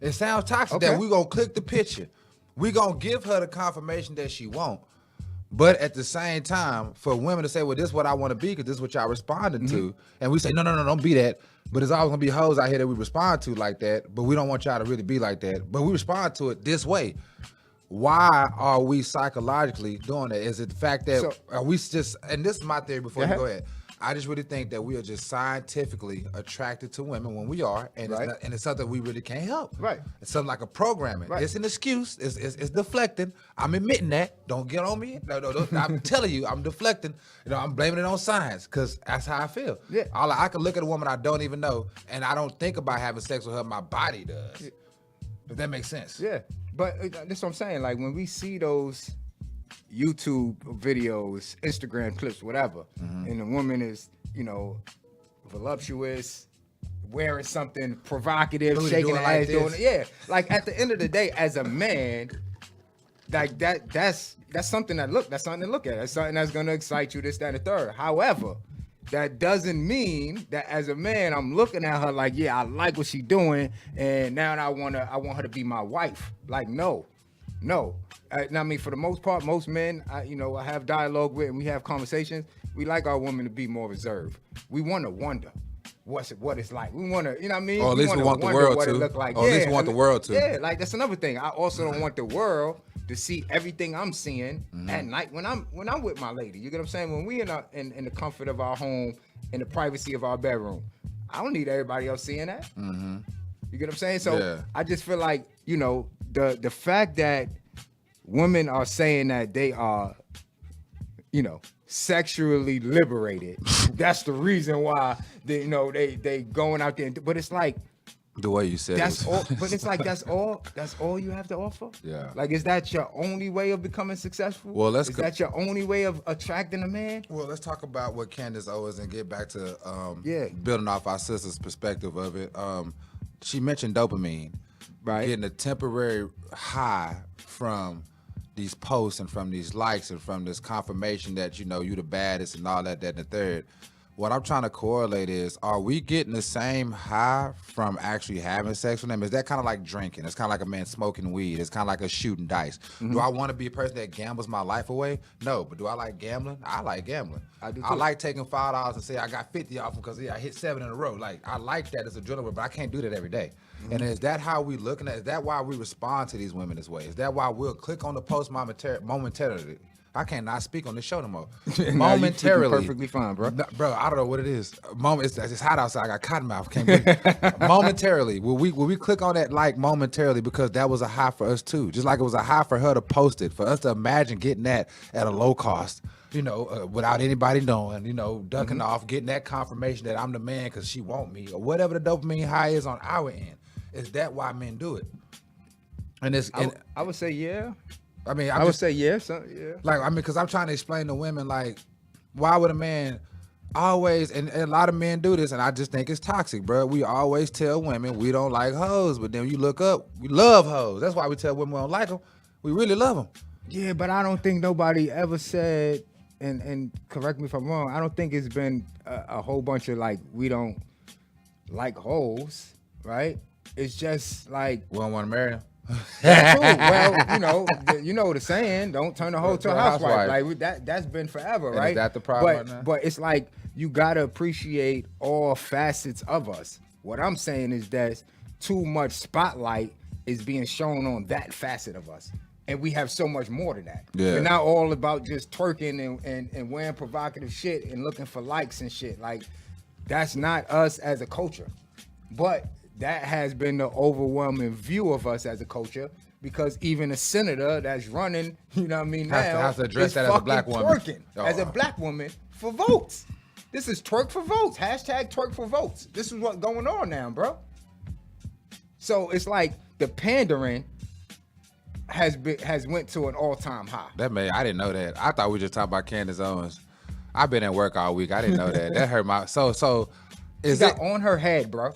It sounds toxic Okay. that we gonna click the picture. We gonna give her the confirmation that she won't. But at the same time, for women to say, well, this is what I want to be because this is what y'all responded to. And we say, no, don't be that. But there's always going to be hoes out here that we respond to like that. But we don't want y'all to really be like that. But we respond to it this way. Why are we psychologically doing that? Is it the fact that are we just, and this is my theory before you go ahead. I just really think that we are just scientifically attracted to women when we are, and Right. it's something we really can't help. Right. It's something like a programming. Right. It's an excuse. It's deflecting. I'm admitting that. Don't get on me. No. I'm telling you, I'm deflecting. I'm blaming it on science because that's how I feel. Yeah. I can look at a woman I don't even know, and I don't think about having sex with her. My body does. If that makes sense. Yeah, but that's what I'm saying. Like when we see those YouTube videos, Instagram clips, whatever, and the woman is, voluptuous, wearing something provocative, Booty shaking doing her like ass, doing this. it. Yeah, like at the end of the day, as a man, like that's something that's something to look at. That's something that's gonna excite you, this, that, and the third. However, that doesn't mean that as a man, I'm looking at her like, yeah, I like what she's doing, and now I want her to be my wife. Like, no. I mean, for the most part, most men, I have dialogue with, and we have conversations. We like our women to be more reserved. We want to wonder what it's like. We want to, you know what I mean? Or at least we wanna want the wonder world what it to. look like. Or at least we want the world to. Yeah, like that's another thing. I also don't want the world to see everything I'm seeing at night when I'm with my lady. You get what I'm saying? When we in the comfort of our home, in the privacy of our bedroom, I don't need everybody else seeing that. You get what I'm saying? So Yeah. I just feel like, the fact that women are saying that they are, sexually liberated. That's the reason why they going out there. But it's like, The way you said that's it. all. But it's like that's all you have to offer. Yeah. Like, is that your only way of becoming successful? Well, is that your only way of attracting a man? Well, let's talk about what Candace Owens and get back to Yeah. building off our sister's perspective of it. She mentioned dopamine, Right. Getting a temporary high from these posts and from these likes and from this confirmation that you the baddest and all that, and the third. What I'm trying to correlate is, are we getting the same high from actually having sex with them? Is that kind of like drinking? It's kind of like a man smoking weed. It's kind of like a shooting dice. Do I want to be a person that gambles my life away? No, but do I like gambling? I like gambling. I do I too. like taking $5 and say I got 50 off them because I hit 7 in a row. Like, I like that as a adrenaline, but I can't do that every day. And is that how we looking at? Is that why we respond to these women this way? Is that why we'll click on the post momentarily? I cannot speak on this show no more. Nah, you speaking Momentarily, perfectly fine, bro. No, bro, I don't know what it is. It's hot outside. I got cotton mouth. Can't breathe. Momentarily, will we click on that like momentarily because that was a high for us too. Just like it was a high for her to post it, for us to imagine getting that at a low cost, without anybody knowing, ducking off, getting that confirmation that I'm the man because she want me or whatever the dopamine high is on our end. Is that why men do it? And I would say yeah. I mean, I would say yeah. Yeah. like, I mean, because I'm trying to explain to women, like, why would a man always, and a lot of men do this, and I just think it's toxic, bro. We always tell women we don't like hoes, but then you look up, we love hoes. That's why we tell women we don't like them. We really love them. Yeah, but I don't think nobody ever said, and correct me if I'm wrong, I don't think it's been a whole bunch of like, we don't like hoes, right? It's just like, We don't want to marry them. that too. Well, you know the saying, don't turn a hoe to a housewife. Like that's been forever, And right? is that the problem right now? But it's like you gotta appreciate all facets of us. What I'm saying is that too much spotlight is being shown on that facet of us. And we have so much more than that. Yeah. We're not all about just twerking and wearing provocative shit and looking for likes and shit. Like, that's not us as a culture. But that has been the overwhelming view of us as a culture, because even a senator that's running, you know what I mean, Has to address is that as a fucking black woman. twerking as a Oh. black woman for votes. This is twerk for votes. Hashtag twerk for votes. This is what's going on now, bro. So it's like the pandering has went to an all-time high. I didn't know that. I thought we just talking about Candace Owens. I've been at work all week. I didn't know that. That hurt my, so She is got it, on her head, bro.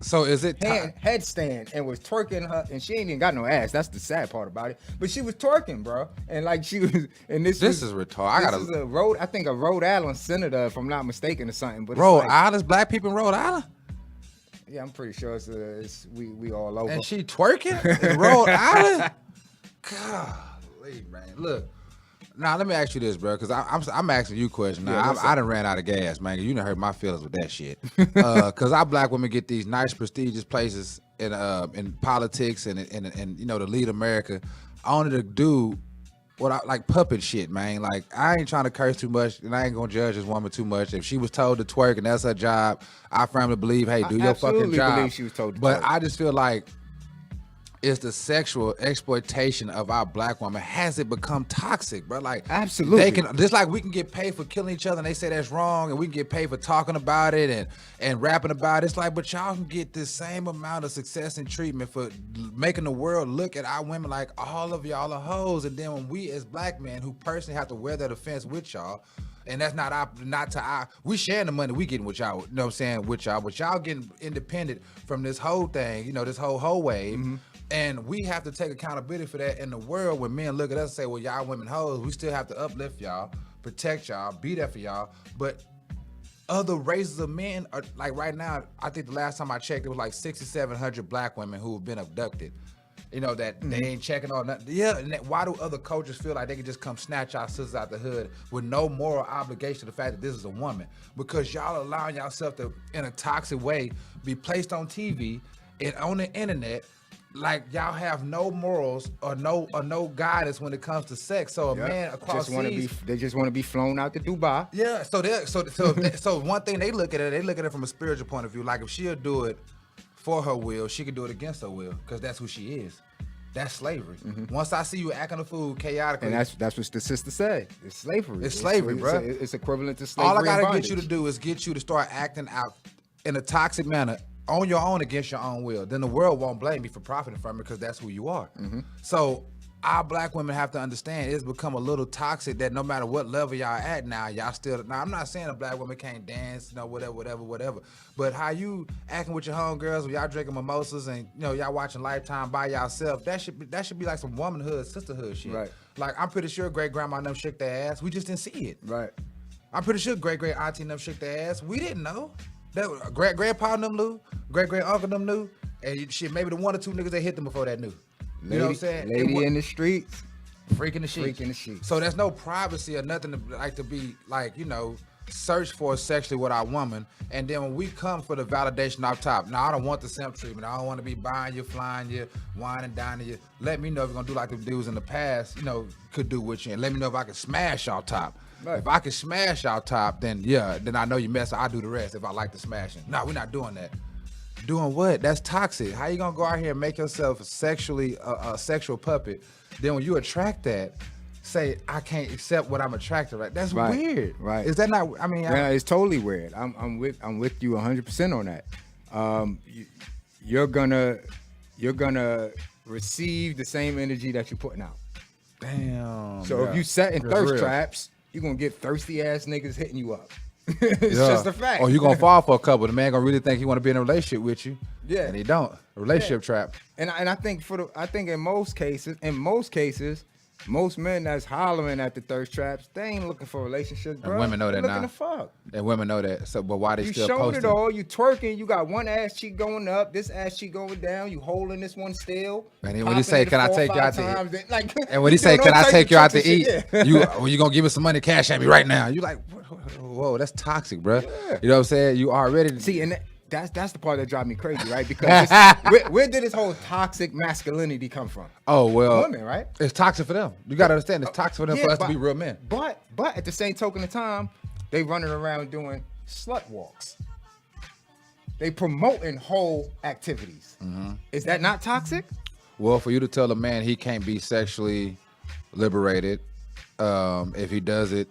so is it, Headstand, and was twerking her, and she ain't even got no ass. That's the sad part about it. But she was twerking, bro, and like she was, and this is retarded. This is a Rhode Island senator, if I'm not mistaken, or something. But it's Rhode like, Island, black people in Rhode Island? yeah, I'm pretty sure it's we all over. And she twerking in Rhode Island? Golly, man. Look, now let me ask you this, bro, because I'm asking you a question. Now, Yeah, I done ran out of gas, man. You done hurt my feelings with that shit. Because our black women get these nice, prestigious places in politics and to lead America, only to do what I like puppet shit, man. Like, I ain't trying to curse too much, and I ain't gonna judge this woman too much. If she was told to twerk and that's her job, I firmly believe, hey, do your fucking absolutely job. believe she was told to But twerk. I just feel like it's the sexual exploitation of our black woman. Has it become toxic, bro? Like, Absolutely. they can, just like we can get paid for killing each other and they say that's wrong, and we can get paid for talking about it and rapping about it. It's like, but y'all can get the same amount of success and treatment for making the world look at our women like all of y'all are hoes. And then when we as black men who personally have to wear that offense with y'all, and that's we sharing the money we getting with y'all, you know what I'm saying, with y'all, but y'all getting independent from this whole thing, this whole wave. Mm-hmm. And we have to take accountability for that in the world when men look at us and say, well, y'all women hoes, we still have to uplift y'all, protect y'all, be there for y'all. But other races of men are, like right now, I think the last time I checked, it was like 6,700 black women who have been abducted. That they ain't checking on nothing. Yeah, and why do other cultures feel like they can just come snatch our sisters out the hood with no moral obligation to the fact that this is a woman? Because y'all allowing yourself to, in a toxic way, be placed on TV and on the internet, like y'all have no morals or no guidance when it comes to sex. So a man across seas, they just want to be flown out to Dubai. yeah. So one thing they look at it from a spiritual point of view. Like if she'll do it for her will, she can do it against her will, because that's who she is. That's slavery. Once I see you acting a fool chaotically, And that's what the sister said. It's slavery. It's slavery, bro. It's equivalent to slavery. all I and gotta bondage. get you to do is get you to start acting out in a toxic manner on your own against your own will. Then the world won't blame you for profiting from it, because that's who you are. So our black women have to understand it's become a little toxic that no matter what level y'all at now, y'all still. Now I'm not saying a black woman can't dance, whatever. But how you acting with your homegirls when y'all drinking mimosas and y'all watching Lifetime by yourself, that should be like some womanhood, sisterhood shit. Right. Like I'm pretty sure great grandma and them shook their ass. We just didn't see it. Right. I'm pretty sure great auntie and them shook their ass. We didn't know. That great grandpa and them knew. Great uncle them knew. And shit, maybe the one or two niggas that hit them before that knew. You know what I'm saying? Lady in the streets. Freaking the sheets. Freaking the sheets. So there's no privacy or nothing to be like, search for sexually with our woman, and then when we come for the validation off top, now I don't want the simp treatment. I don't want to be buying you, flying you, wine and dining you. Let me know if you're gonna do like the dudes in the past, could do with you, and let me know if I can smash y'all top. Right. If I can smash y'all top, then then I know you mess. I do the rest if I like the smashing. No, we're not doing that. Doing what? That's toxic. How you gonna go out here and make yourself sexually a sexual puppet? Then when you attract that, say I can't accept what I'm attracted. Right? That's Right. weird. Right. Is that not? I mean, Yeah, it's totally weird. I'm with you 100% on that. You're gonna receive the same energy that you're putting out. damn. So if you setting That's thirst real. traps, you're gonna get thirsty ass niggas hitting you up. It's just a fact. Or you gonna fall for a couple. The man gonna really think he want to be in a relationship with you. Yeah. And he don't. A relationship trap. And I think in most cases, most men that's hollering at the thirst traps, they ain't looking for relationships, bro. women know that They're looking now. to fuck. And women know that. So, but why they You still showing posting? it all. You twerking. You got one ass cheek going up, this ass cheek going down. You holding this one still. And then when he popping say, it "Can I 4 or take you 5 out to eat?" times, like, And when he you say, doing "Can all I types take of you out tricks to and eat?" shit, yeah. you gonna give me some money, cash at me right now. You like, whoa, that's toxic, bro. Yeah. You know what I'm saying? You already See, and that's the part that drives me crazy, right? Because where did this whole toxic masculinity come from? Oh well, Women, right? It's toxic for them. You gotta understand, it's toxic for them Yeah, for us to but- be real men. But at the same token of time, they running around doing slut walks. They promoting whole activities. Mm-hmm. Is that not toxic? Well, for you to tell a man he can't be sexually liberated if he does it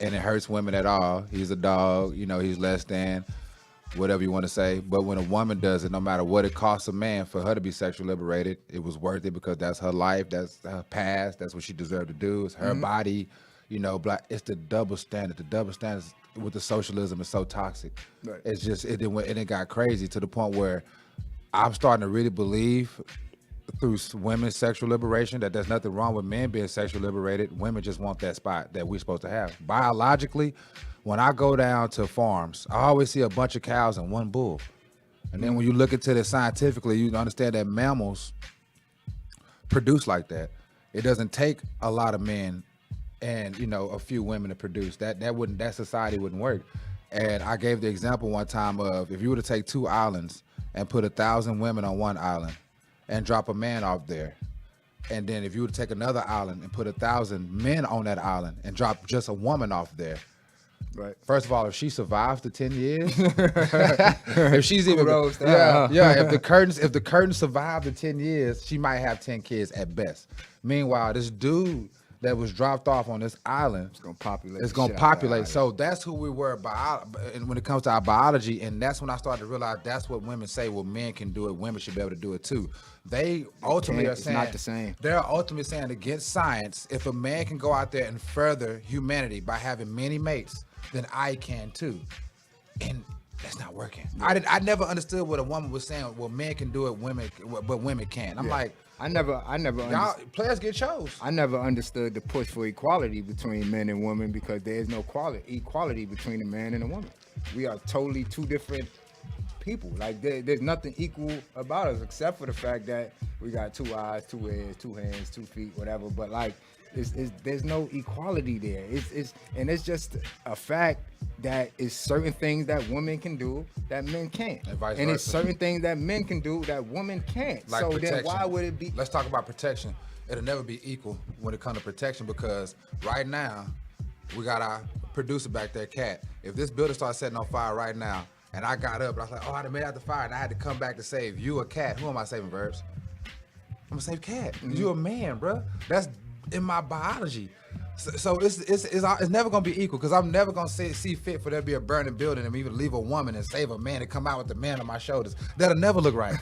and it hurts women at all, he's a dog. He's less than. Whatever you want to say, but when a woman does it, no matter what it costs a man for her to be sexually liberated, it was worth it because that's her life, that's her past, that's what she deserved to do. It's her body, Black. It's the double standard. The double standards with the socialism is so toxic. Right. It's just it got crazy to the point where I'm starting to really believe through women's sexual liberation that there's nothing wrong with men being sexually liberated. Women just want that spot that we're supposed to have. Biologically, when I go down to farms, I always see a bunch of cows and one bull. And then when you look into this scientifically, you understand that mammals produce like that. It doesn't take a lot of men and a few women to produce. That society wouldn't work. And I gave the example one time of if you were to take 2 islands and put 1,000 women on one island and drop a man off there. And then if you were to take another island and put 1,000 men on that island and drop just a woman off there. Right. First of all, if she survives the 10 years, if she's even Kudos to her, huh? if the curtains survive the 10 years, she might have 10 kids at best. Meanwhile, this dude that was dropped off on this island, It's gonna populate. it's the gonna shit out of populate. that So that's who we were and when it comes to our biology, and that's when I started to realize that's what women say. Well, men can do it, women should be able to do it too. They ultimately are It's saying not the same. They're ultimately saying against science, if a man can go out there and further humanity by having many mates, then I can too. And that's not working. I never understood what a woman was saying. Well, men can do it, but women can't. I'm Yeah. like, I never y'all players get chose. I never understood the push for equality between men and women because there is no equality between a man and a woman. We are totally two different people. Like there's nothing equal about us except for the fact that we got 2 eyes, 2 ears, 2 hands, 2 feet, whatever. But like, there's no equality there. It's just a fact that it's certain things that women can do that men can't, And vice it's versa. certain things that men can do that women can't. Like So protection. then why would it be? Let's talk about protection. It'll never be equal when it comes to protection because right now we got our producer back there, Cat. If this building starts setting on fire right now, and I got up and I was like, oh, I done made it out the fire, and I had to come back to save you or Cat. Who am I saving, Verbs? I'm gonna save Cat. You're a man, bro. That's in my biology. So it's never gonna be equal because I'm never gonna see fit for there to be a burning building and even leave a woman and save a man and come out with the man on my shoulders. That'll never look right.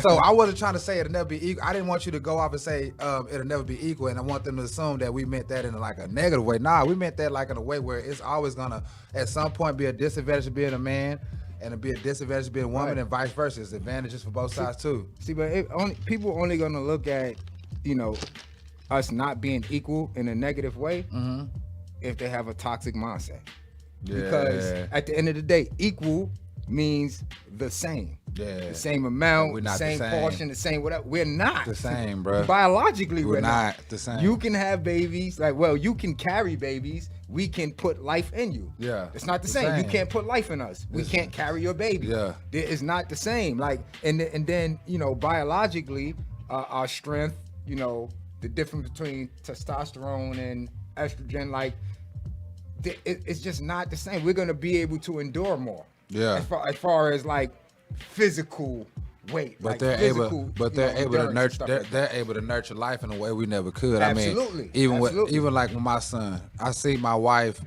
So I wasn't trying to say it'll never be equal. I didn't want you to go off and say it'll never be equal, and I want them to assume that we meant that in like a negative way. Nah, we meant that like in a way where it's always gonna at some point be a disadvantage of being a man and it'll be a disadvantage of being a woman Right. and vice versa. It's advantages for both sides too. See, but people only gonna look at, us not being equal in a negative way if they have a toxic mindset. Because Yeah. at the end of the day, equal means the same. Yeah. the same amount, We're the not the same same. portion, the same whatever. We're not The same, bro. Biologically, We're we're not the same. You can have babies, like, well, you can carry babies. We can put life in you. Yeah. It's not the The same. You same. can't put life in us. We can't carry your baby. Yeah. It's not the same. Like, and then, you know, biologically, our strength, you know, the difference between testosterone and estrogen, like, it's just not the same. We're gonna be able to endure more. Yeah. As far as like physical weight, But like they're physical, able to endurance and nurture. stuff They're, like that. they're able to nurture life in a way we never could. Absolutely, I mean, absolutely. even like with my son, I see my wife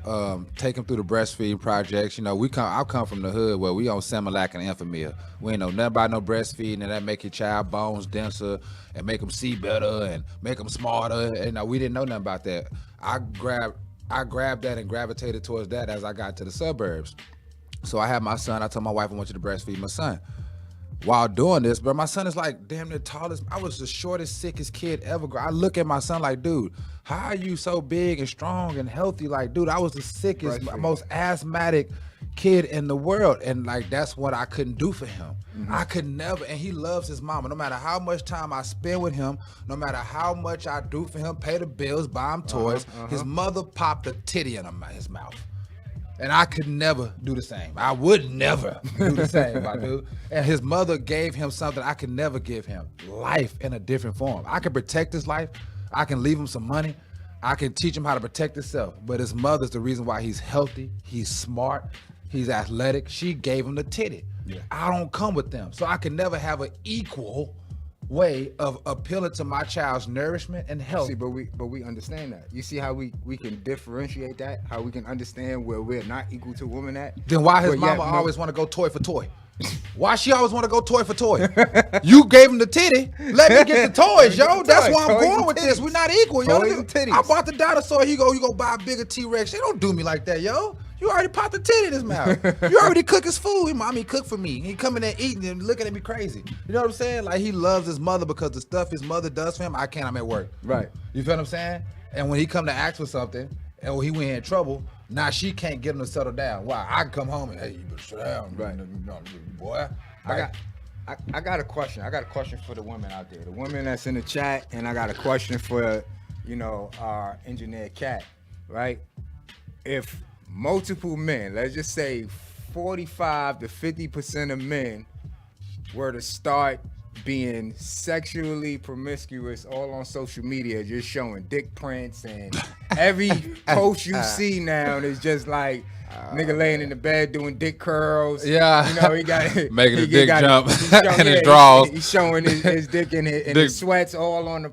take him through the breastfeeding projects. You know, I come from the hood where we on Similac and Enfamil. We ain't know nothing about no breastfeeding, and that make your child bones denser and make them see better and make them smarter. And we didn't know nothing about that. I grabbed that and gravitated towards that as I got to the suburbs. So I had my son. I told my wife I want you to breastfeed my son. While doing this, but my son is like damn near tallest. I was the shortest, sickest kid ever. I look at my son like, dude, how are you so big and strong and healthy? Like, dude, I was the sickest, Breastfeed. most asthmatic kid in the world. And like, that's what I couldn't do for him. I could never, and he loves his mama. No matter how much time I spend with him, no matter how much I do for him, pay the bills, buy him toys, his mother popped a titty in his mouth. And I could never do the same. I would never do the same, my dude. And his mother gave him something I could never give him. Life in a different form. I can protect his life. I can leave him some money. I can teach him how to protect himself. But his mother's the reason why he's healthy. He's smart. He's athletic. She gave him the titty. Yeah. I don't come with them. So I can never have an equal way of appealing to my child's nourishment and health. See, but we understand that. You see how we can differentiate that? How we can understand where we're not equal to women at? Then why his But yet, mama always want to go toy for toy? Why she always want to go toy for toy? You gave him the titty. Let me get the toys, yo. That's where I'm Toys going and with this. titties. We're not equal, yo. Toys and titties. I bought the dinosaur. You go buy a bigger T-Rex. They don't do me like that, yo. You already popped the titty in his mouth. You already cook his food. Mommy cook for me. He coming there eating and looking at me crazy. You know what I'm saying? Like, he loves his mother because the stuff his mother does for him, I can't. I'm at work. Right. You feel what I'm saying? And when he come to ask for something, and when he went in trouble, now she can't get him to settle down. Why? I can come home and, hey, you better sit down, Right. boy. I got a question. I got a question for the women out there. The women that's in the chat, and I got a question for, you know, our engineer Cat, right? If multiple men, let's just say 45 to 50% of men were to start being sexually promiscuous all on social media, just showing dick prints, and every post you see now is just like nigga laying in the bed doing dick curls. Yeah. You know, he got Making he the dick got- jump he's showing- in his yeah, drawers. He's showing his dick in his sweats all on the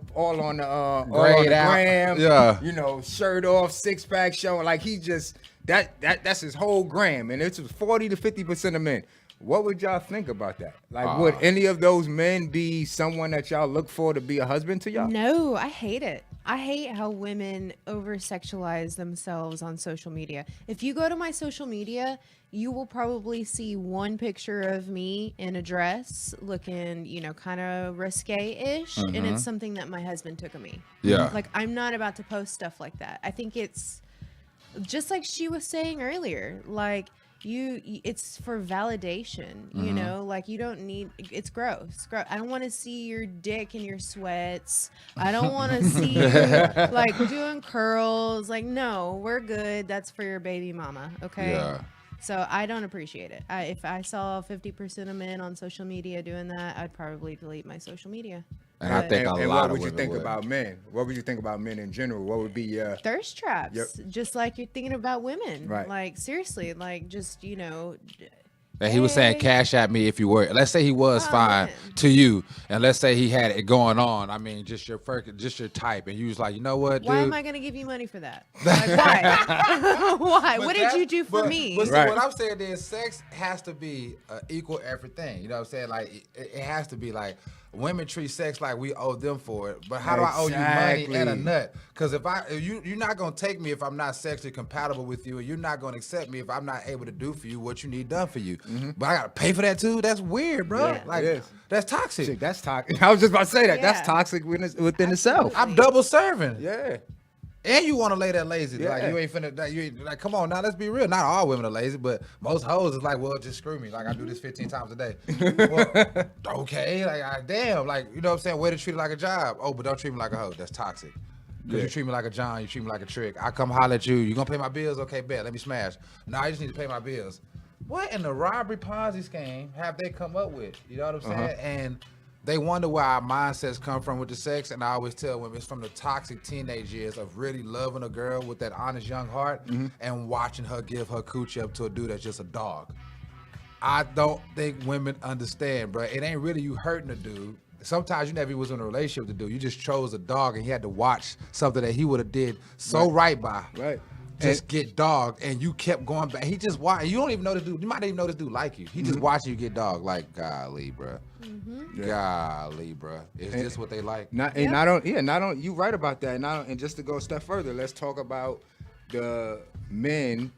Grayed out. gram. Yeah. You know, shirt off, six pack showing, like he just that's his whole gram, and it's 40 to 50% of men. What would y'all think about that? Like, would any of those men be someone that y'all look for to be a husband to y'all? No, I hate it. I hate how women over sexualize themselves on social media. If you go to my social media, you will probably see one picture of me in a dress looking, you know, kind of risque-ish. And it's something that my husband took of me. Yeah. Like, I'm not about to post stuff like that. I think it's just like she was saying earlier, like, it's for validation, you know, like you don't need, it's gross. I don't want to see your dick in your sweats. I don't want to see you like doing curls. Like, no, we're good. That's for your baby mama. Okay. Yeah. So I don't appreciate it. If I saw 50% of men on social media doing that, I'd probably delete my social media. And I But- think And a what lot of would you women think would. about men? What would you think about men in general? What would be your thirst traps, Yep. just like you're thinking about women. Right. Like, seriously, like, just, you know, And he was saying, Hey. cash at me if you were. Let's say he was Oh, fine man. to you, and let's say he had it going on. I mean, just your type, and you was like, you know what, dude? why am I going to give you money for that? Like, why? Why? But What did that- you do for but- me? But see, Right. what I'm saying is, sex has to be equal everything. You know what I'm saying? Like, it has to be like. Women treat sex like we owe them for it, but how do I owe you money and a Exactly. nut? Because if you're not gonna take me if I'm not sexually compatible with you, and you're not gonna accept me if I'm not able to do for you what you need done for you. But I gotta pay for that too. That's weird, bro. Yeah. Like It is. that's toxic. Shit, that's toxic. I was just about to say that. Yeah. That's toxic within itself. I'm double serving. Yeah. And you want to lay there lazy. Like, Yeah. you ain't finna, you ain't, like, come on now, let's be real. Not all women are lazy, but most hoes is like, well, just screw me. Like, I do this 15 times a day. Well, okay, like, damn. Like, you know what I'm saying? Way to treat it like a job. Oh, but don't treat me like a hoe. That's toxic. Because Yeah. you treat me like a John, you treat me like a trick. I come holler at you. You gonna pay my bills? Okay, bet. Let me smash. Nah, I just need to pay my bills. What in the robbery Ponzi scheme have they come up with? You know what I'm saying? And they wonder where our mindsets come from with the sex. And I always tell women it's from the toxic teenage years of really loving a girl with that honest young heart and watching her give her coochie up to a dude that's just a dog. I don't think women understand, bro. It ain't really you hurting a dude. Sometimes you never was in a relationship with the dude. You just chose a dog and he had to watch something that he would have did so right by. Right. Just get dogged, and you kept going back. He just watch. You don't even know this dude. You might not even know this dude like you. He just watching you get dogged. Like, golly, bro. Golly, bro. Is this what they like? Not you right about that. And just to go a step further, let's talk about the men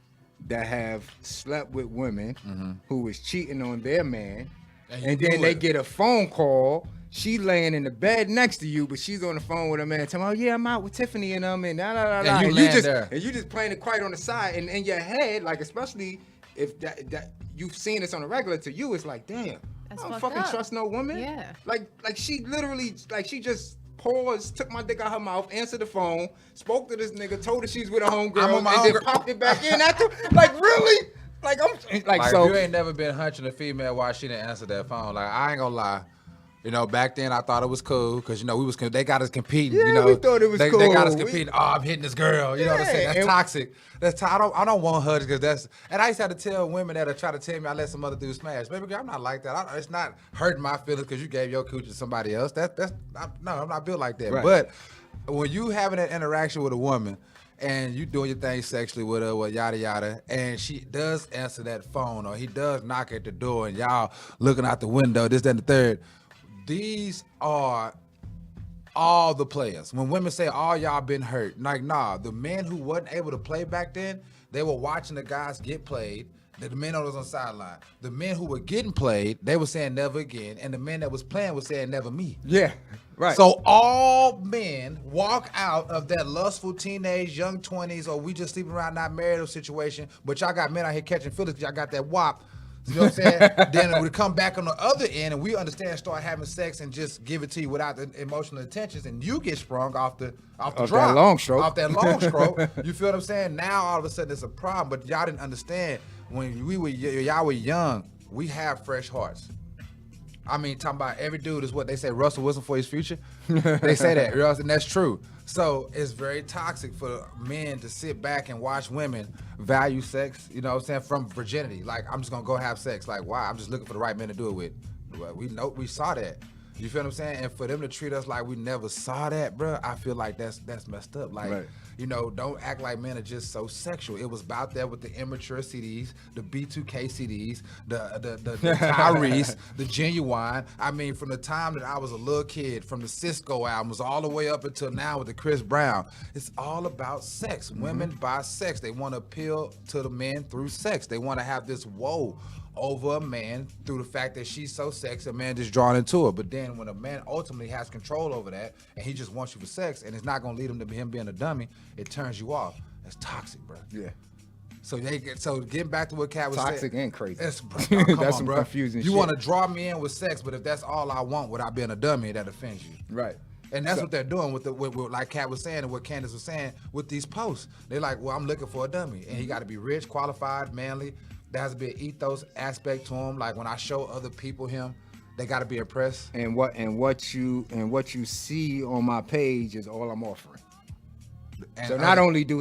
that have slept with women who was cheating on their man, And you and then knew they it. get a phone call. She laying in the bed next to you, but she's on the phone with a man telling her, "Oh yeah, I'm out with Tiffany and them and da da da da." you And laying just there. and you just playing it quiet on the side, and in your head, like especially if that you've seen this on a regular, to you it's like, damn, That's I don't fucked fucking up. trust no woman. Yeah. Like she literally, like she just paused, took my dick out her mouth, answered the phone, spoke to this nigga, told her she's with a I'm homegirl, with my and then homegirl. popped it back in after. Like really? Like I'm like Like, so. you ain't never been hunching a female while she didn't answer that phone. Like, I ain't gonna lie. You know, back then I thought it was cool because, you know, they got us competing. Yeah, you know, we thought it was they got us cool. competing. Oh, I'm hitting this girl. You know what I'm saying? Yeah, That's and- toxic. I don't want her because that's. And I used to have to tell women that are trying to tell me I let some other dude smash. Baby girl, I'm not like that. It's not hurting my feelings because you gave your coochie to somebody else. I'm not built like that. Right. But when you having that interaction with a woman and you doing your thing sexually with her, yada yada, and she does answer that phone or he does knock at the door and y'all looking out the window, this, that, and the third. These are all the players. When women say, "Oh, y'all been hurt," like, nah, the men who wasn't able to play back then, they were watching the guys get played. The men that was on the sideline. The men who were getting played, they were saying never again, and the men that was playing were saying never me. Yeah, right. So all men walk out of that lustful teenage, young 20s, or we just sleeping around not married situation, but y'all got men out here catching feelings, y'all got that wop. You know what I'm saying? Then we come back on the other end and we understand, start having sex and just give it to you without the emotional intentions, and you get sprung off the Off drop, that long stroke. off that long stroke. You feel what I'm saying? Now all of a sudden it's a problem, but y'all didn't understand when y'all were young. We have fresh hearts. I mean, talking about every dude is what they say Russell Wilson for his future. They say that, and that's true. So it's very toxic for men to sit back and watch women value sex, you know what I'm saying, from virginity. Like, I'm just gonna go have sex. Like, why? I'm just looking for the right man to do it with. Well, we saw that. You feel what I'm saying? And for them to treat us like we never saw that, bro, I feel like that's messed up. Like, Right. you know, don't act like men are just so sexual. It was about that with the immature CDs, the B2K CDs, the Tyrese, the Genuine. I mean, from the time that I was a little kid, from the Cisco albums all the way up until now with the Chris Brown, it's all about sex. Women buy sex. They want to appeal to the men through sex. They want to have this woe over a man through the fact that she's so sexy, a man just drawn into her. But then when a man ultimately has control over that and he just wants you for sex and it's not gonna lead him to him being a dummy, it turns you off. That's toxic, bro. yeah. So getting back to what Kat was saying. Toxic and crazy. That's, come That's on, some bro. confusing You shit. want to draw me in with sex, but if that's all I want without being a dummy, that offends you. Right. And that's So- what they're doing with like Kat was saying and what Candace was saying with these posts. They're like, well, I'm looking for a dummy. And he got to be rich, qualified, manly. There has to be an ethos aspect to him. Like when I show other people him, they got to be impressed. And what you see on my page is all I'm offering. And So not only do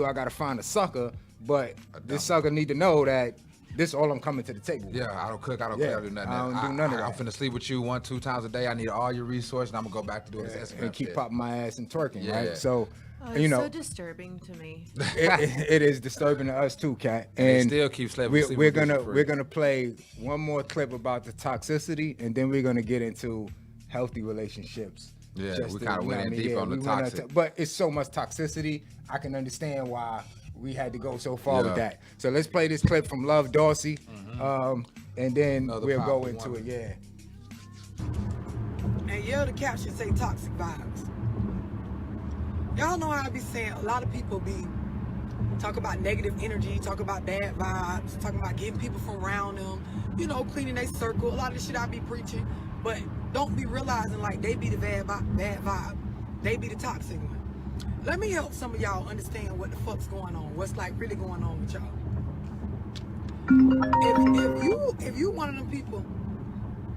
I gotta find a sucker, but this sucker need to know that this is all I'm coming to the table. with. Yeah, I don't cook, I don't Yeah, clean, I do nothing. I don't do none of I'm that. finna sleep with you 1-2 times a day. I need all your resources, and I'm gonna go back to doing this Instagram And keep shit. popping my ass and twerking, Yeah. right? So, Oh, you it's know, so disturbing to me. it is disturbing to us too, Kat. They And still keep sleeping we're with gonna bitches for we're free. gonna play one more clip about the toxicity, and then we're gonna get into healthy relationships. Yeah, Just we to- kinda you know went what in I mean? deep on the we went toxic. but it's so much toxicity. I can understand why we had to go so far with Yeah. that. So let's play this clip from Love Dorsey, and then Another we'll go powerful into woman. it. Yeah. And yeah, the caption say toxic vibes. Y'all know how I be saying a lot of people be talk about negative energy, talk about bad vibes, talking about getting people from around them, you know, cleaning their circle. A lot of the shit I be preaching, but don't be realizing like they be the bad vibe. They be the toxic one. Let me help some of y'all understand what the fuck's going on, what's like really going on with y'all. If you one of them people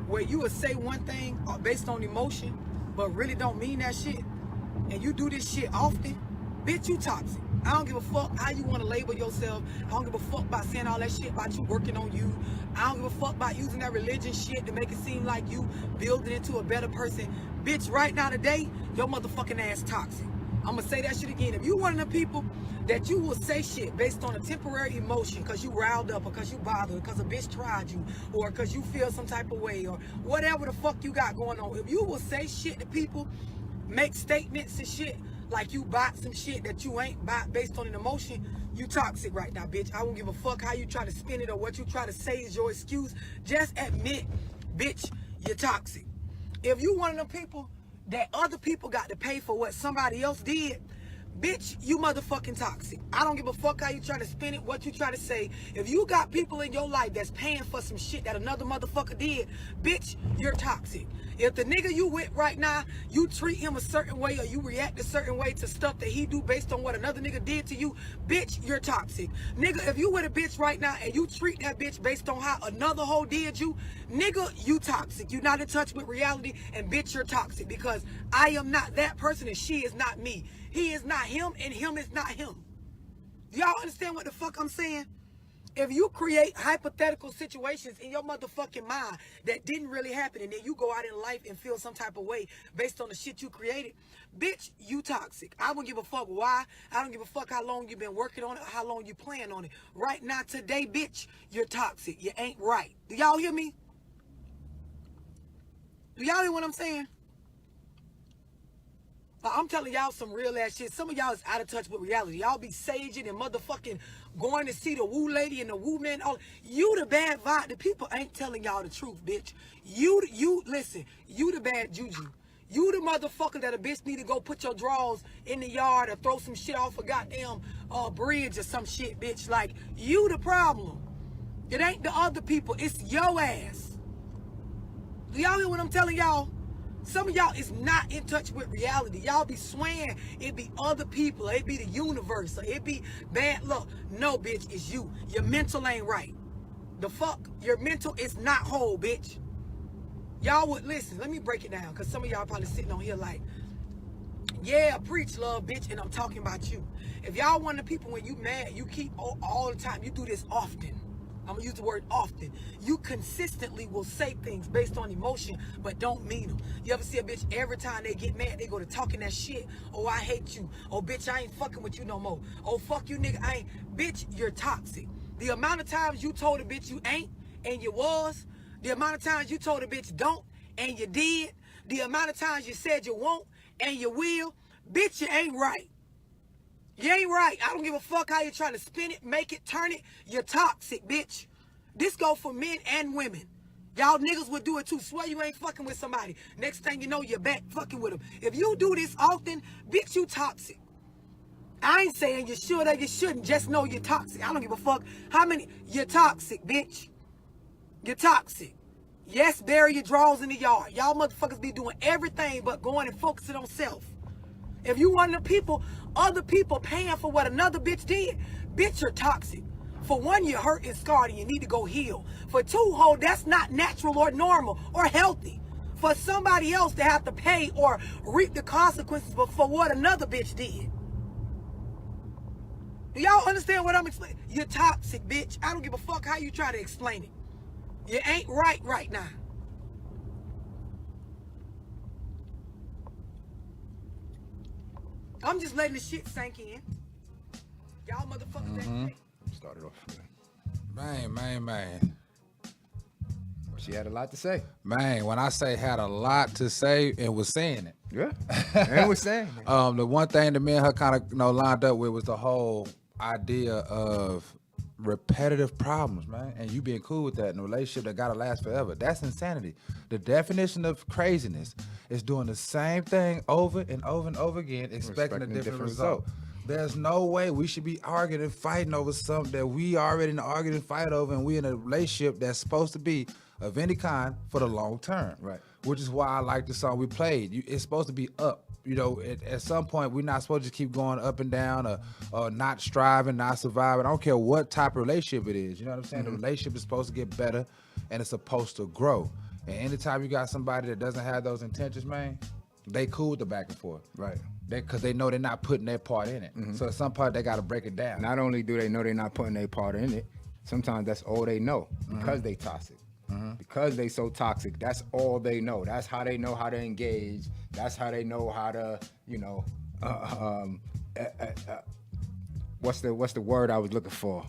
where you would say one thing based on emotion, but really don't mean that shit, and you do this shit often, bitch, you toxic. I don't give a fuck how you want to label yourself. I don't give a fuck about saying all that shit about you working on you. I don't give a fuck about using that religion shit to make it seem like you building into a better person. Bitch, right now today, your motherfucking ass toxic. I'm gonna say that shit again. If you one of the people that you will say shit based on a temporary emotion because you riled up or because you bothered, because a bitch tried you, or because you feel some type of way, or whatever the fuck you got going on, if you will say shit to people, make statements and shit like you bought some shit that you ain't bought based on an emotion, you toxic right now, bitch. I won't give a fuck how you try to spin it or what you try to say is your excuse. Just admit, bitch, you're toxic. If you one of them people that other people got to pay for what somebody else did, bitch, you motherfucking toxic. I don't give a fuck how you try to spin it, what you try to say. If you got people in your life that's paying for some shit that another motherfucker did, bitch, you're toxic. If the nigga you with right now, you treat him a certain way or you react a certain way to stuff that he do based on what another nigga did to you, bitch, you're toxic. Nigga, if you with a bitch right now and you treat that bitch based on how another hoe did you, nigga, you toxic. You not in touch with reality, and bitch, you're toxic, because I am not that person and she is not me. He is not him and him is not him. Do y'all understand what the fuck I'm saying? If you create hypothetical situations in your motherfucking mind that didn't really happen, and then you go out in life and feel some type of way based on the shit you created, bitch, you toxic. I don't give a fuck why. I don't give a fuck how long you been working on it, how long you plan on it. Right now, today, bitch, you're toxic. You ain't right. Do y'all hear me? Do y'all hear what I'm saying? I'm telling y'all some real ass shit. Some of y'all is out of touch with reality. Y'all be saging and motherfucking going to see the woo lady and the woo man. All you the bad vibe. The people ain't telling y'all the truth, bitch. You listen. You the bad juju. You the motherfucker that a bitch need to go put your drawers in the yard or throw some shit off a goddamn bridge or some shit, bitch. Like, you the problem. It ain't the other people. It's your ass. Do y'all hear what I'm telling y'all? Some of y'all is not in touch with reality. Y'all be swearing it be other people, it be the universe, or it be bad luck. No, bitch, it's you. Your mental ain't right. The fuck? Your mental is not whole, bitch. Y'all would listen. Let me break it down, because some of y'all probably sitting on here like, yeah, preach love, bitch, and I'm talking about you. If y'all one of the people when you mad, you keep all the time, you do this often. I'm gonna use the word often. You consistently will say things based on emotion, but don't mean them. You ever see a bitch every time they get mad, they go to talking that shit? Oh, I hate you. Oh, bitch, I ain't fucking with you no more. Oh, fuck you, nigga, I ain't. Bitch, you're toxic. The amount of times you told a bitch you ain't and you was, the amount of times you told a bitch don't and you did, the amount of times you said you won't and you will, bitch, you ain't right. You ain't right. I don't give a fuck how you're trying to spin it, make it, turn it. You're toxic, bitch. This go for men and women. Y'all niggas would do it too. Swear you ain't fucking with somebody. Next thing you know, you're back fucking with them. If you do this often, bitch, you toxic. I ain't saying you should or you shouldn't. Just know you're toxic. I don't give a fuck how many. You're toxic, bitch. You're toxic. Yes, bury your drawers in the yard. Y'all motherfuckers be doing everything but going and focusing on self. If you one of the people, other people paying for what another bitch did, bitch, you're toxic. For one, you're hurt and scarred and you need to go heal. For two, ho, that's not natural or normal or healthy. For somebody else to have to pay or reap the consequences for what another bitch did. Do y'all understand what I'm explaining? You're toxic, bitch. I don't give a fuck how you try to explain it. You ain't right now. I'm just letting the shit sink in. Y'all motherfuckers ain't. Started off. Man. She had a lot to say. Man, when I say had a lot to say and was saying it. Yeah. And we're saying it. The one thing that me and her kind of lined up with was the whole idea of repetitive problems, man, and you being cool with that in a relationship that gotta last forever. That's insanity. The definition of craziness is doing the same thing over and over and over again, expecting a different result. There's no way we should be arguing and fighting over something that we already argued and fight over, and we in a relationship that's supposed to be of any kind for the long term. Right. Which is why I like the song we played. It's supposed to be up. You know, at some point, we're not supposed to keep going up and down or not striving, not surviving. I don't care what type of relationship it is. You know what I'm saying? The relationship is supposed to get better, and it's supposed to grow. And anytime you got somebody that doesn't have those intentions, man, they cool with the back and forth. Right. Because they know they're not putting their part in it. So at some part, they got to break it down. Not only do they know they're not putting their part in it, sometimes that's all they know because they toxic. Because they so toxic, that's all they know. That's how they know how to engage. That's how they know how to, you know, what's the word I was looking for?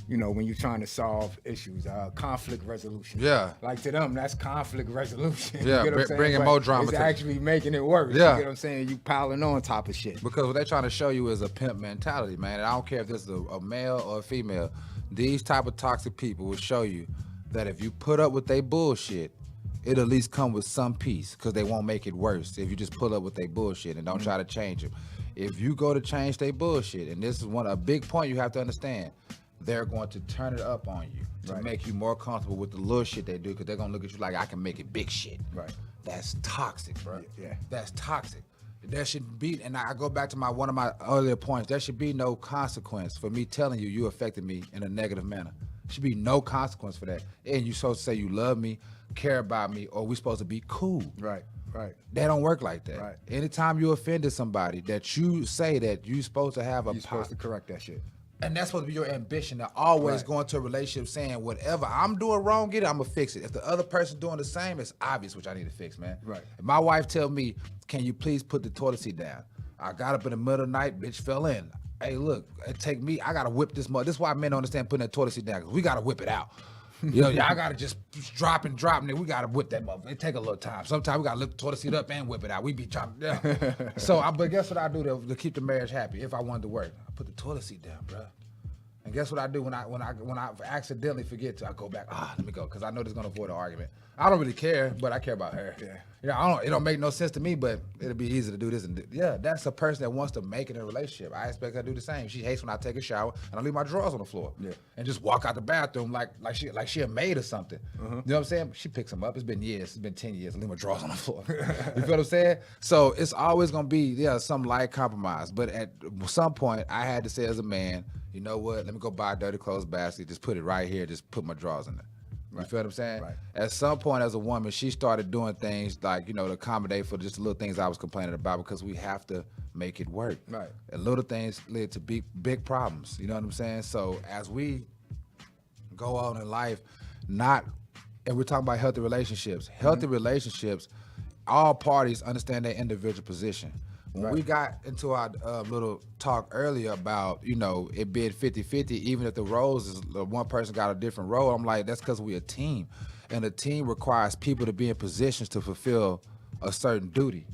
You know, when you're trying to solve issues, conflict resolution. Yeah. Like to them, that's conflict resolution. Yeah, You get what I'm saying? bringing But more drama It's to- actually making it worse. Yeah. You get what I'm saying? You piling on top of shit. Because what they're trying to show you is a pimp mentality, man. And I don't care if this is a male or a female. These type of toxic people will show you that if you put up with their bullshit, it'll at least come with some peace, because they won't make it worse if you just pull up with their bullshit and don't try to change them. If you go to change their bullshit, and this is a big point you have to understand, they're going to turn it up on you to make you more comfortable with the little shit they do, because they're going to look at you like, I can make it big shit. Right. That's toxic, bro. Yeah. That's toxic. There should be, and I go back to one of my earlier points, there should be no consequence for me telling you you affected me in a negative manner. Should be no consequence for that. And you supposed to say you love me, care about me, or we supposed to be cool. Right. They don't work like that. Right. Anytime you offended somebody, that you say that you supposed to have a You're supposed to correct that shit. and that's supposed to be your ambition, to always Right. go into a relationship saying, whatever I'm doing wrong, I'm gonna fix it. If the other person doing the same, it's obvious which I need to fix, man. Right. If my wife tell me, can you please put the toilet seat down? I got up in the middle of the night, bitch fell in. Hey, look, it take me, I gotta whip this mother. This is why men don't understand putting that toilet seat down, because we gotta whip it out. You know, I gotta just drop, and then we gotta whip that motherfucker. It take a little time. Sometimes we gotta lift the toilet seat up and whip it out. We be chopping down. But guess what I do to keep the marriage happy? If I wanted to work, I put the toilet seat down, bro. And guess what I do when I accidentally forget to? I go back. Let me go, because I know this is gonna avoid an argument. I don't really care, but I care about her. Yeah. You know, it don't make no sense to me, but it'll be easy to do this. Yeah, that's a person that wants to make it in a relationship. I expect her to do the same. She hates when I take a shower and I leave my drawers on the floor. Yeah. And just walk out the bathroom like she a maid or something. You know what I'm saying? She picks them up. It's been years. It's been 10 years. I leave my drawers on the floor. You feel what I'm saying? So it's always gonna be some light compromise. But at some point, I had to say as a man, you know what? Let me go buy a dirty clothes basket. Just put it right here. Just put my drawers in there. You feel what I'm saying? Right. At some point as a woman, she started doing things like, to accommodate for just the little things I was complaining about, because we have to make it work. Right. And little things lead to big problems. You know what I'm saying? So as we go on in life, and we're talking about healthy relationships. Healthy relationships, all parties understand their individual position. When we got into our little talk earlier about, it being 50-50, even if the roles is one person got a different role, I'm like, that's because we're a team. And a team requires people to be in positions to fulfill a certain duty.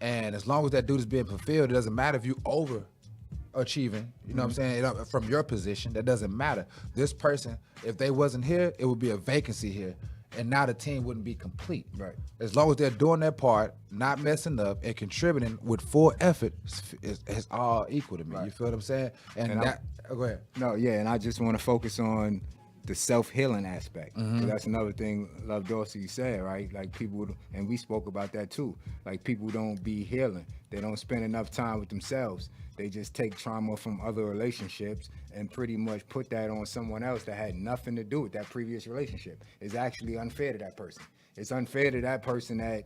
And as long as that duty is being fulfilled, it doesn't matter if you overachieving, you know what I'm saying, from your position, that doesn't matter. This person, if they wasn't here, it would be a vacancy here. And now the team wouldn't be complete. Right. As long as they're doing their part, not messing up, and contributing with full effort, it's all equal to me. Right. You feel what I'm saying? And go ahead. No, yeah, and I just want to focus on the self-healing aspect. 'Cause that's another thing Love Dorsey said, right? Like people, and we spoke about that too. Like people don't be healing. They don't spend enough time with themselves. They just take trauma from other relationships and pretty much put that on someone else that had nothing to do with that previous relationship. It's actually unfair to that person. It's unfair to that person that,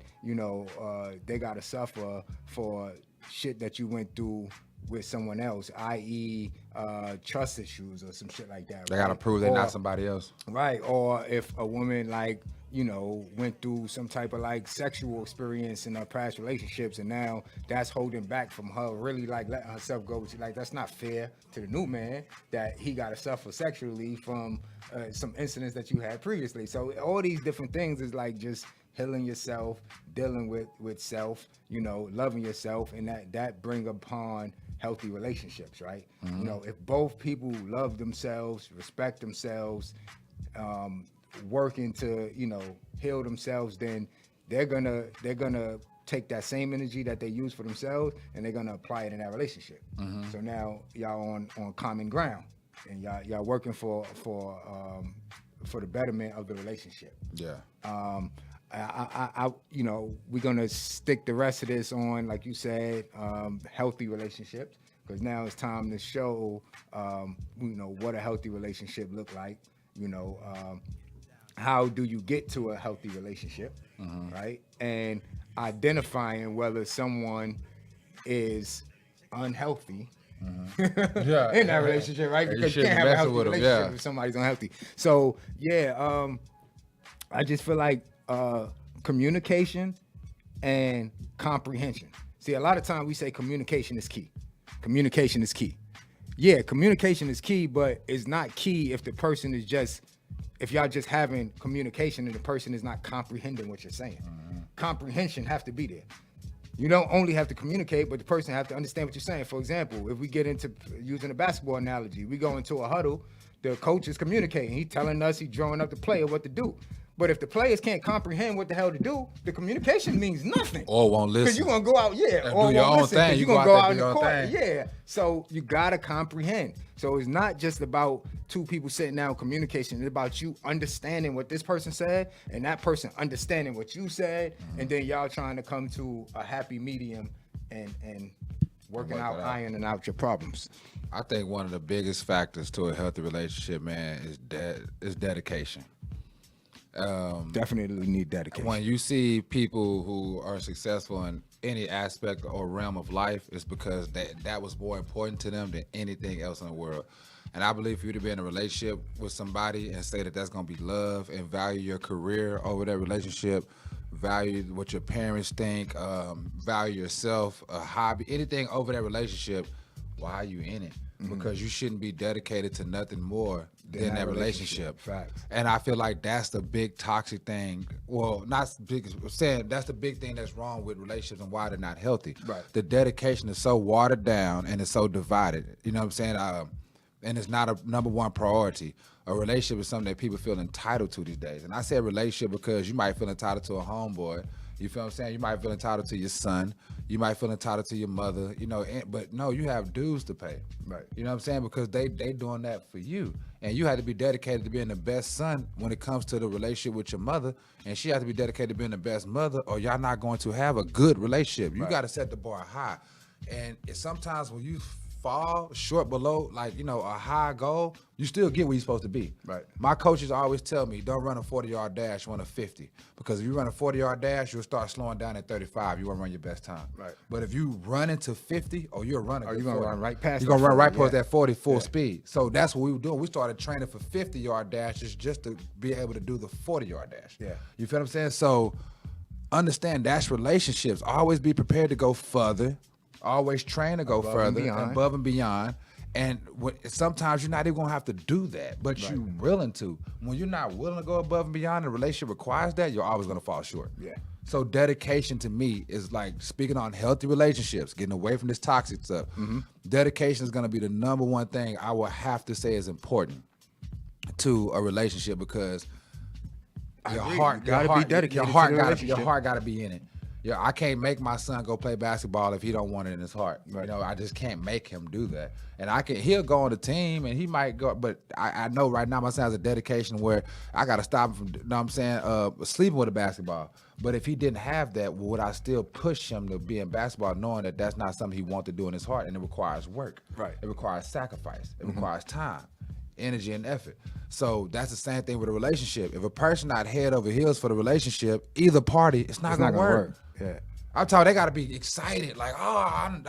they got to suffer for shit that you went through with someone else, i.e. Trust issues or some shit like that. They got to right? prove they're Or- not somebody else. Right, or if a woman went through some type of sexual experience in her past relationships, and now that's holding back from her really letting herself go. That's not fair to the new man that he got to suffer sexually from some incidents that you had previously. So all these different things is just healing yourself, dealing with self, loving yourself, and that bring upon healthy relationships, right? You know, if both people love themselves, respect themselves, working to, you know, heal themselves, then they're gonna take that same energy that they use for themselves and they're gonna apply it in that relationship. So now y'all on common ground, and y'all working for the betterment of the relationship. Yeah. I you know, we're gonna stick the rest of this on, like you said, healthy relationships, because now it's time to show, you know, what a healthy relationship look like. You know, how do you get to a healthy relationship, right? And identifying whether someone is unhealthy Yeah. in that relationship, right? Yeah, you Because you shouldn't can't have a mess healthy with 'em, relationship yeah. if somebody's unhealthy. So yeah, I just feel like communication and comprehension. See, a lot of times we say communication is key. Communication is key. Yeah, communication is key, but it's not key if the person is just, if y'all just having communication and the person is not comprehending what you're saying. Comprehension have to be there. You don't only have to communicate, but the person have to understand what you're saying. For example, if we get into using a basketball analogy, we go into a huddle, the coach is communicating. He telling us, he drawing up the player what to do. But if the players can't comprehend what the hell to do, the communication means nothing. Or won't listen. Because you're going to go out, And or do your won't own listen, thing. 'cause You you're go going to go out out there, in do the your court. own thing. Yeah. So you got to comprehend. So it's not just about two people sitting down communication. It's about you understanding what this person said and that person understanding what you said. And then y'all trying to come to a happy medium and working Work out, it out. ironing out your problems. I think one of the biggest factors to a healthy relationship, man, is dedication. Definitely need dedication. When you see people who are successful in any aspect or realm of life, it's because that was more important to them than anything else in the world. And I believe for you to be in a relationship with somebody and say that that's going to be love and value your career over that relationship, value what your parents think, value yourself, a hobby, anything over that relationship, why are you in it? Because you shouldn't be dedicated to nothing more than that relationship. Facts. And I feel like that's the big toxic thing. Well, not big, saying that's the big thing that's wrong with relationships and why they're not healthy. Right. The dedication is so watered down and it's so divided. You know what I'm saying? And it's not a number one priority. A relationship is something that people feel entitled to these days. And I say relationship because you might feel entitled to a homeboy. You feel what I'm saying? You might feel entitled to your son. You might feel entitled to your mother, you know, but no, you have dues to pay. Right. You know what I'm saying? Because they doing that for you. And you had to be dedicated to being the best son when it comes to the relationship with your mother. And she has to be dedicated to being the best mother, or y'all not going to have a good relationship. You got to set the bar high. And sometimes when you fall short below, like, you know, a high goal, you still get where you're supposed to be. Right. My coaches always tell me, don't run a 40-yard dash, run a 50. Because if you run a 40-yard dash, you'll start slowing down at 35. You won't run your best time. Right. But if you run into 50, or you're running, you're gonna run right past You're going to that run right 40, past yeah. that 40 full speed. So that's what we were doing. We started training for 50-yard dashes just to be able to do the 40-yard dash. Yeah. You feel what I'm saying? So understand that's relationships. Always be prepared to go further. Always train to go Above and further, beyond. above and beyond. And sometimes you're not even gonna have to do that, but you're willing to. When you're not willing to go above and beyond, the relationship requires that, you're always gonna fall short. Yeah. So dedication to me is like speaking on healthy relationships, getting away from this toxic stuff. Dedication is gonna be the number one thing I will have to say is important to a relationship, because your agree. heart You gotta be dedicated Your to heart the gotta relationship. be in it. Yeah, I can't make my son go play basketball if he don't want it in his heart. Right. You know, I just can't make him do that. And he'll go on the team and he might go, but I know right now my son has a dedication where I got to stop him from, you know what I'm saying, sleeping with a basketball. But if he didn't have that, would I still push him to be in basketball, knowing that that's not something he wants to do in his heart, and it requires work. Right. It requires sacrifice. It requires time, energy, and effort. So that's the same thing with a relationship. If a person not head over heels for the relationship, either party, it's not gonna work. Yeah. I'm talking, they gotta be excited, like, oh, I'm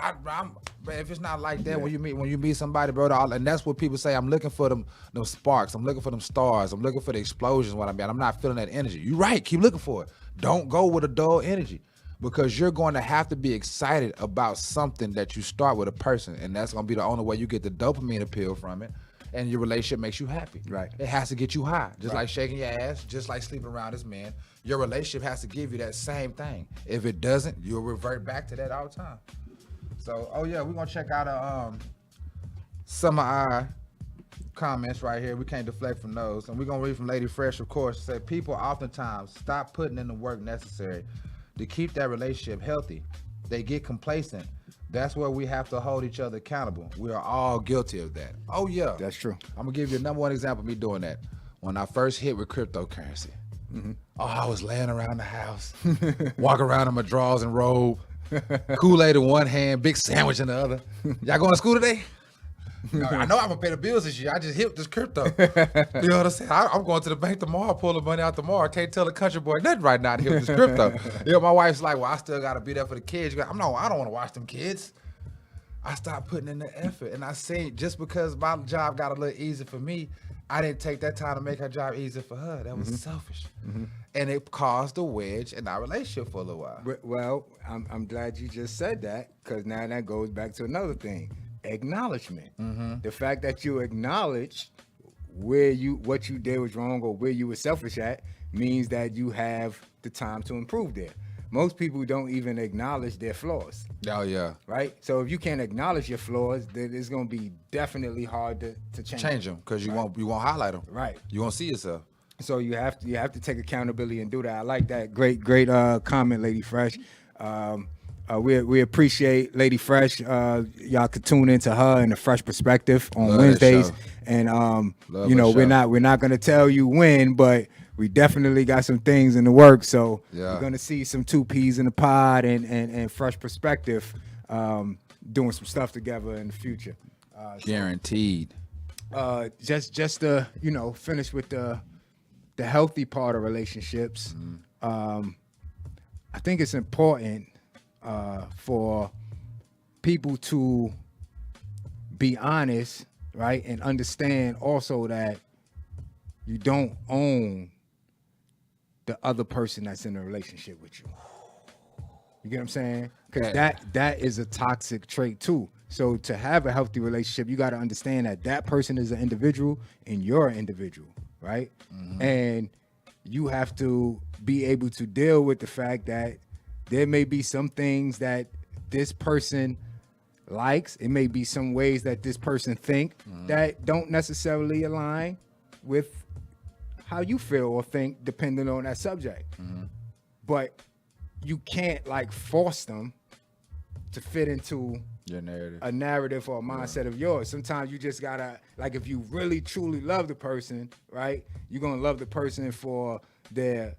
man, if it's not like that when you meet somebody, bro, and that's what people say. I'm looking for them sparks. I'm looking for them stars. I'm looking for the explosions. What I mean, I'm not feeling that energy. You're right. Keep looking for it. Don't go with a dull energy, because you're going to have to be excited about something that you start with a person, and that's gonna be the only way you get the dopamine appeal from it. And your relationship makes you happy. Right. It has to get you high. Just like shaking your ass, just like sleeping around as men. Your relationship has to give you that same thing. If it doesn't, you'll revert back to that all the time. So, oh yeah, we're gonna check out some of our comments right here. We can't deflect from those, and we're gonna read from Lady Fresh, of course. Said people oftentimes stop putting in the work necessary to keep that relationship healthy. They get complacent. That's where we have to hold each other accountable. We are all guilty of that. Oh yeah, That's true. I'm gonna give you a number one example of me doing that. When I first hit with cryptocurrency, oh, I was laying around the house, walk around in my drawers and robe, Kool-Aid in one hand, big sandwich in the other. Y'all going to school today? No, I know I'm gonna pay the bills this year. I just hit this crypto. You know what I'm saying? I'm going to the bank tomorrow, pull the money out tomorrow. I can't tell the country boy nothing right now to hit this crypto. You know, my wife's like, well, I still gotta be there for the kids. I don't want to watch them kids. I stopped putting in the effort, and I say just because my job got a little easier for me, I didn't take that time to make her job easier for her. That was selfish, and it caused a wedge in our relationship for a little while. Well, I'm glad you just said that, because now that goes back to another thing: acknowledgement. The fact that you acknowledge what you did was wrong or where you were selfish at means that you have the time to improve there. Most people don't even acknowledge their flaws, Oh yeah, right? So if you can't acknowledge your flaws, then it's gonna be definitely hard to change them because you won't highlight them. Right. You won't see yourself. So you have to take accountability and do that. I like that. Great comment, Lady Fresh. We appreciate Lady Fresh. Y'all could tune into her and the Fresh Perspective on Love that Wednesdays. show. And Love you know, her show. we're not gonna tell you when, but we definitely got some things in the works. So Yeah. you're gonna see some 2 Ps in the pod and Fresh Perspective doing some stuff together in the future. Guaranteed. Just to finish with the healthy part of relationships. I think it's important for people to be honest, right, and understand also that you don't own the other person that's in a relationship with you. You get what I'm saying? Because that is a toxic trait too. So to have a healthy relationship, you got to understand that person is an individual and you're an individual, right? And you have to be able to deal with the fact that there may be some things that this person likes. It may be some ways that this person think that don't necessarily align with how you feel or think, depending on that subject. But you can't force them to fit into Your narrative. a narrative or a mindset of yours. Sometimes you just gotta, if you really truly love the person, right? You're gonna love the person for their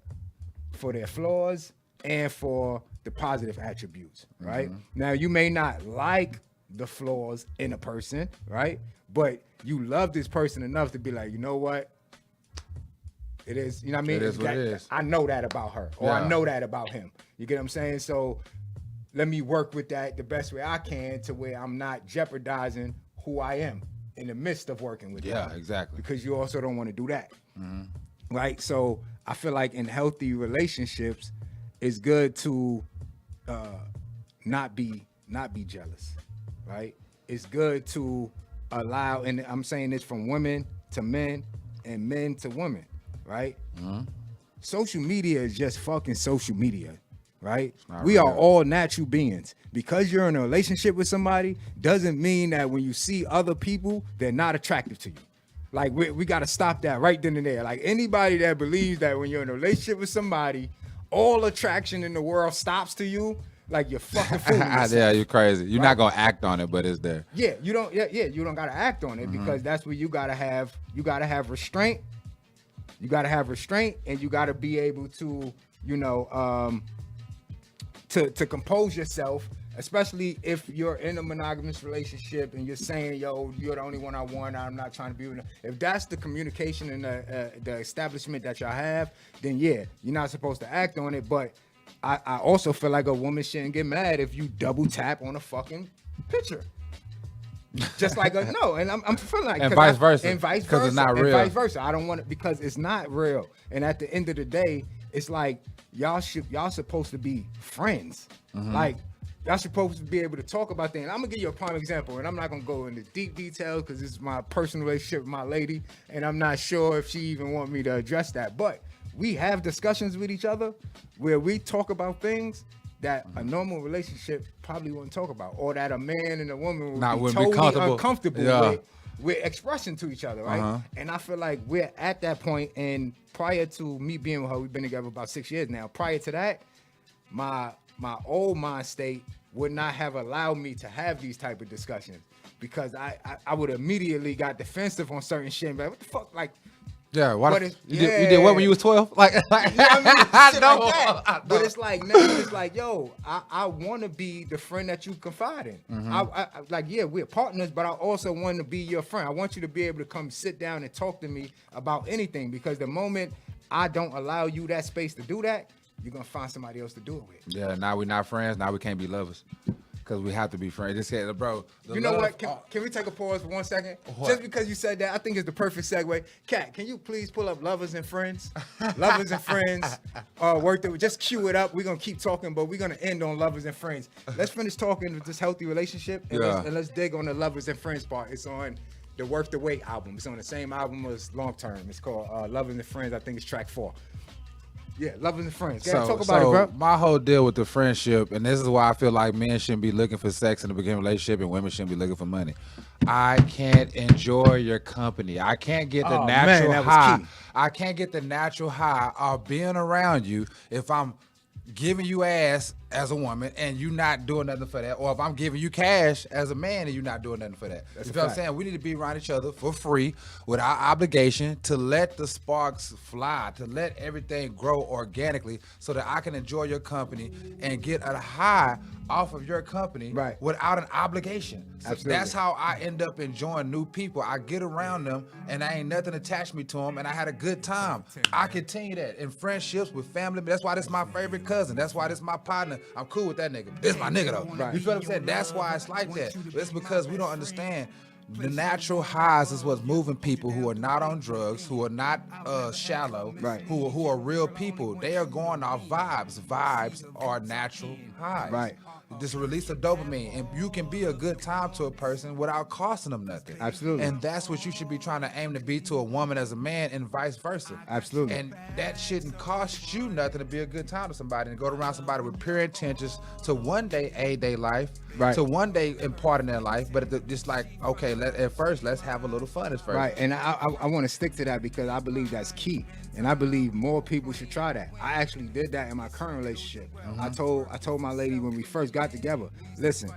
flaws and for the positive attributes, right? Now you may not like the flaws in a person, right? But you love this person enough to be like, you know what? It is, you know what I mean? It is what it is. I know that about her, or I Yeah. know that about him. You get what I'm saying? So let me work with that the best way I can to where I'm not jeopardizing who I am in the midst of working with Yeah, them. exactly. Because you also don't want to do that. Right? So I feel like in healthy relationships, it's good to not be jealous, right? It's good to allow, and I'm saying this from women to men and men to women, right? Social media is just fucking social media, right? We are all natural beings. Because you're in a relationship with somebody doesn't mean that when you see other people, they're not attractive to you. We got to stop that right then and there. Anybody that believes that when you're in a relationship with somebody, all attraction in the world stops to you, you're fucking fooling yourself. Yeah, you're crazy. You're not gonna act on it, but it's there. Yeah, you don't. Yeah, you don't gotta act on it because that's where you gotta have restraint. You gotta have restraint, and you gotta be able to, to compose yourself, especially if you're in a monogamous relationship and you're saying, "Yo, you're the only one I want. I'm not trying to be with." If that's the communication and the establishment that y'all have, then yeah, you're not supposed to act on it. But I also feel like a woman shouldn't get mad if you double tap on a fucking picture. Just no, and I'm feeling like, And vice versa. and vice 'Cause versa, it's not and real. vice versa. I don't want it because it's not real. And at the end of the day, it's like y'all supposed to be friends. Y'all supposed to be able to talk about things. I'm gonna give you a prime example, and I'm not gonna go into deep details because this is my personal relationship with my lady, and I'm not sure if she even want me to address that. But we have discussions with each other where we talk about things that a normal relationship probably wouldn't talk about, or that a man and a woman would be wouldn't be totally comfortable. uncomfortable Yeah. with expressing to each other, right? Uh-huh. And I feel like we're at that point, and prior to me being with her, we've been together about 6 years now. Prior to that, my old mind state would not have allowed me to have these type of discussions, because I would immediately got defensive on certain shit. But what the fuck, like, Yeah, why But the, it's- you did what when you was 12? Like, you know what I mean? I Shit know. like that. I know. But it's like now it's like, yo, I want to be the friend that you confide in. Mm-hmm. I like, yeah, we're partners, but I also want to be your friend. I want you to be able to come sit down and talk to me about anything, because the moment I don't allow you that space to do that, you're gonna find somebody else to do it with. Yeah, now we're not friends. Now we can't be lovers. Because we have to be friends. Just said, bro. the You know love- what? Can we take a pause for 1 second? What? Just because you said that, I think it's the perfect segue. Kat, can you please pull up Lovers and Friends? Lovers and Friends. Work that. Just cue it up. We're gonna keep talking, but we're gonna end on Lovers and Friends. Let's finish talking with this healthy relationship, and, Yeah. let's dig on the Lovers and Friends part. It's on the Worth the Wait album. It's on the same album as Long Term. It's called Lovers and Friends. I think it's track 4. Yeah, Lovers and Friends. Go ahead, talk about it, bro. my whole deal with the friendship, and this is why I feel like men shouldn't be looking for sex in the beginning of a relationship and women shouldn't be looking for money. I can't enjoy your company. I can't get the Oh, natural man, that was high. key. I can't get the natural high of being around you if I'm giving you ass as a woman and you not doing nothing for that, or if I'm giving you cash as a man and you not doing nothing for that. That's You a feel what I'm fact. saying? We need to be around each other for free without obligation, to let the sparks fly, to let everything grow organically so that I can enjoy your company and get a high off of your company Right. without an obligation. So Absolutely. that's how I end up enjoying new people. I get around them and I ain't nothing attached me to them and I had a good time. I continue that in friendships with family. That's why this is my favorite cousin. That's why this is my partner. I'm cool with that nigga. This my nigga though. Right. You feel what I'm saying? That's why it's like that. It's because we don't understand the natural highs is what's moving people who are not on drugs, who are not shallow, Right. who are real people. They are going off vibes. Vibes are natural highs. Right. Just release of dopamine, and you can be a good time to a person without costing them nothing. Absolutely. And that's what you should be trying to aim to be to a woman as a man, and vice versa. Absolutely. And that shouldn't cost you nothing to be a good time to somebody and go around somebody with pure intentions to one day aid their life, Right. to one day impart in their life, but just like, okay, at first let's have a little fun at first. Right, and I want to stick to that because I believe that's key, and I believe more people should try that. I actually did that in my current relationship. I told my lady when we first got together, listen,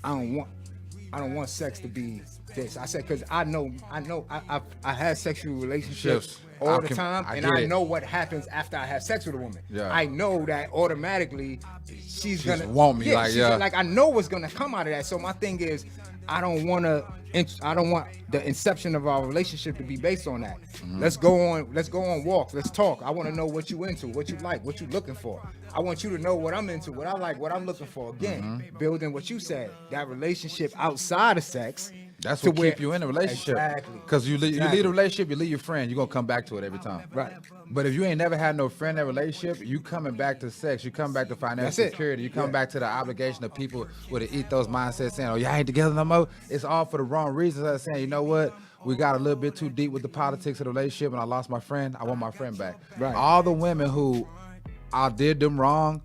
I don't want sex to be this. I said, because I had sexual relationships Shifts. all I the can- time, I and get I it. know what happens after I have sex with a woman. Yeah. I know that automatically she's gonna want me, like, she's yeah. like I know what's gonna come out of that. So my thing is, I don't want the inception of our relationship to be based on that. Mm-hmm. Let's go on walks. Let's talk. I want to know what you into, what you like, what you looking for. I want you to know what I'm into, what I like, what I'm looking for. Again, Mm-hmm. building what you said, that relationship outside of sex. That's to what where- keep you in a relationship. Exactly. Because you leave Exactly. a relationship, you leave your friend, you're going to come back to it every time. Right. But if you ain't never had no friend in that relationship, you coming back to sex, you come back to financial That's it. security, you come Yeah. back to the obligation of people with an ethos mindset saying, oh, y'all ain't together no more. It's all for the wrong reasons. I'm saying, you know what? We got a little bit too deep with the politics of the relationship and I lost my friend. I want my friend back. Right. All the women who I did them wrong